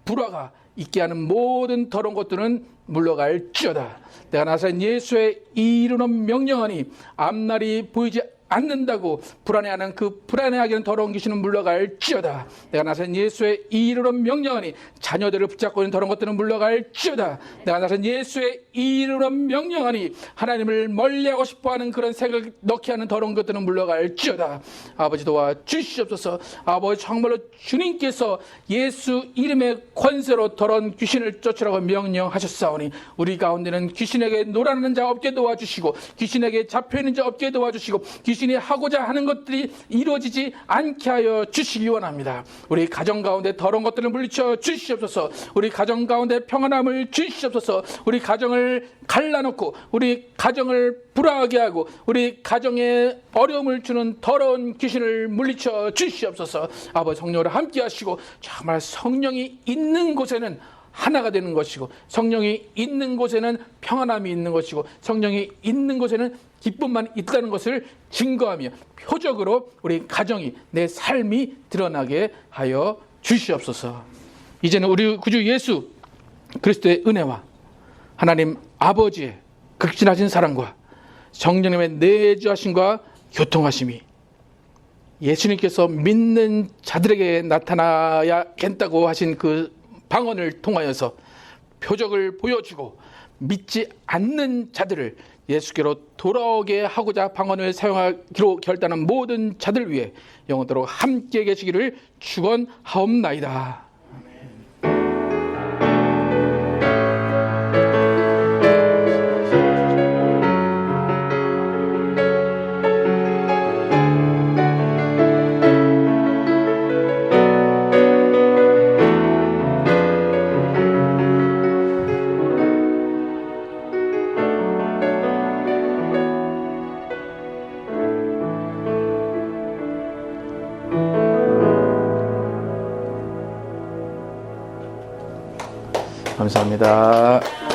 Speaker 1: 불화가 있게 하는 모든 더러운 것들은 물러갈지어다. 내가 나사렛 예수의 이름으로 명령하니 앞날이 보이지 않는다고 불안해하는 그 불안해하게 하는 더러운 귀신은 물러갈지어다. 내가 나사렛 예수의 이름으로 명령하니 자녀들을 붙잡고 있는 더러운 것들은 물러갈지어다. 내가 나사렛 예수의 이름으로 명령하니 하나님을 멀리하고 싶어하는 그런 생각을 넣게 하는 더러운 것들은 물러갈지어다. 아버지, 도와주시옵소서. 아버지, 정말로 주님께서 예수 이름의 권세로 더러운 귀신을 쫓으라고 명령하셨사오니 우리 가운데는 귀신에게 놀아나는 자 없게 도와주시고 귀신에게 잡혀있는 자 없게 도와주시고 귀신이 하고자 하는 것들이 이루어지지 않게 하여 주시기 원합니다. 우리 가정 가운데 더러운 것들을 물리쳐 주시옵소서. 우리 가정 가운데 평안함을 주시옵소서. 우리 가정을 갈라놓고 우리 가정을 불화하게 하고 우리 가정에 어려움을 주는 더러운 귀신을 물리쳐 주시옵소서. 아버지, 성령으로 함께 하시고 정말 성령이 있는 곳에는 하나가 되는 것이고 성령이 있는 곳에는 평안함이 있는 것이고 성령이 있는 곳에는 기쁨만 있다는 것을 증거하며 표적으로 우리 가정이 내 삶이 드러나게 하여 주시옵소서. 이제는 우리 구주 예수 그리스도의 은혜와 하나님 아버지의 극진하신 사랑과 성령님의 내주하심과 교통하심이 예수님께서 믿는 자들에게 나타나야겠다고 하신 그 방언을 통하여서 표적을 보여주고 믿지 않는 자들을 예수께로 돌아오게 하고자 방언을 사용하기로 결단한 모든 자들 위해 영원토록 함께 계시기를 축원하옵나이다. 감사합니다.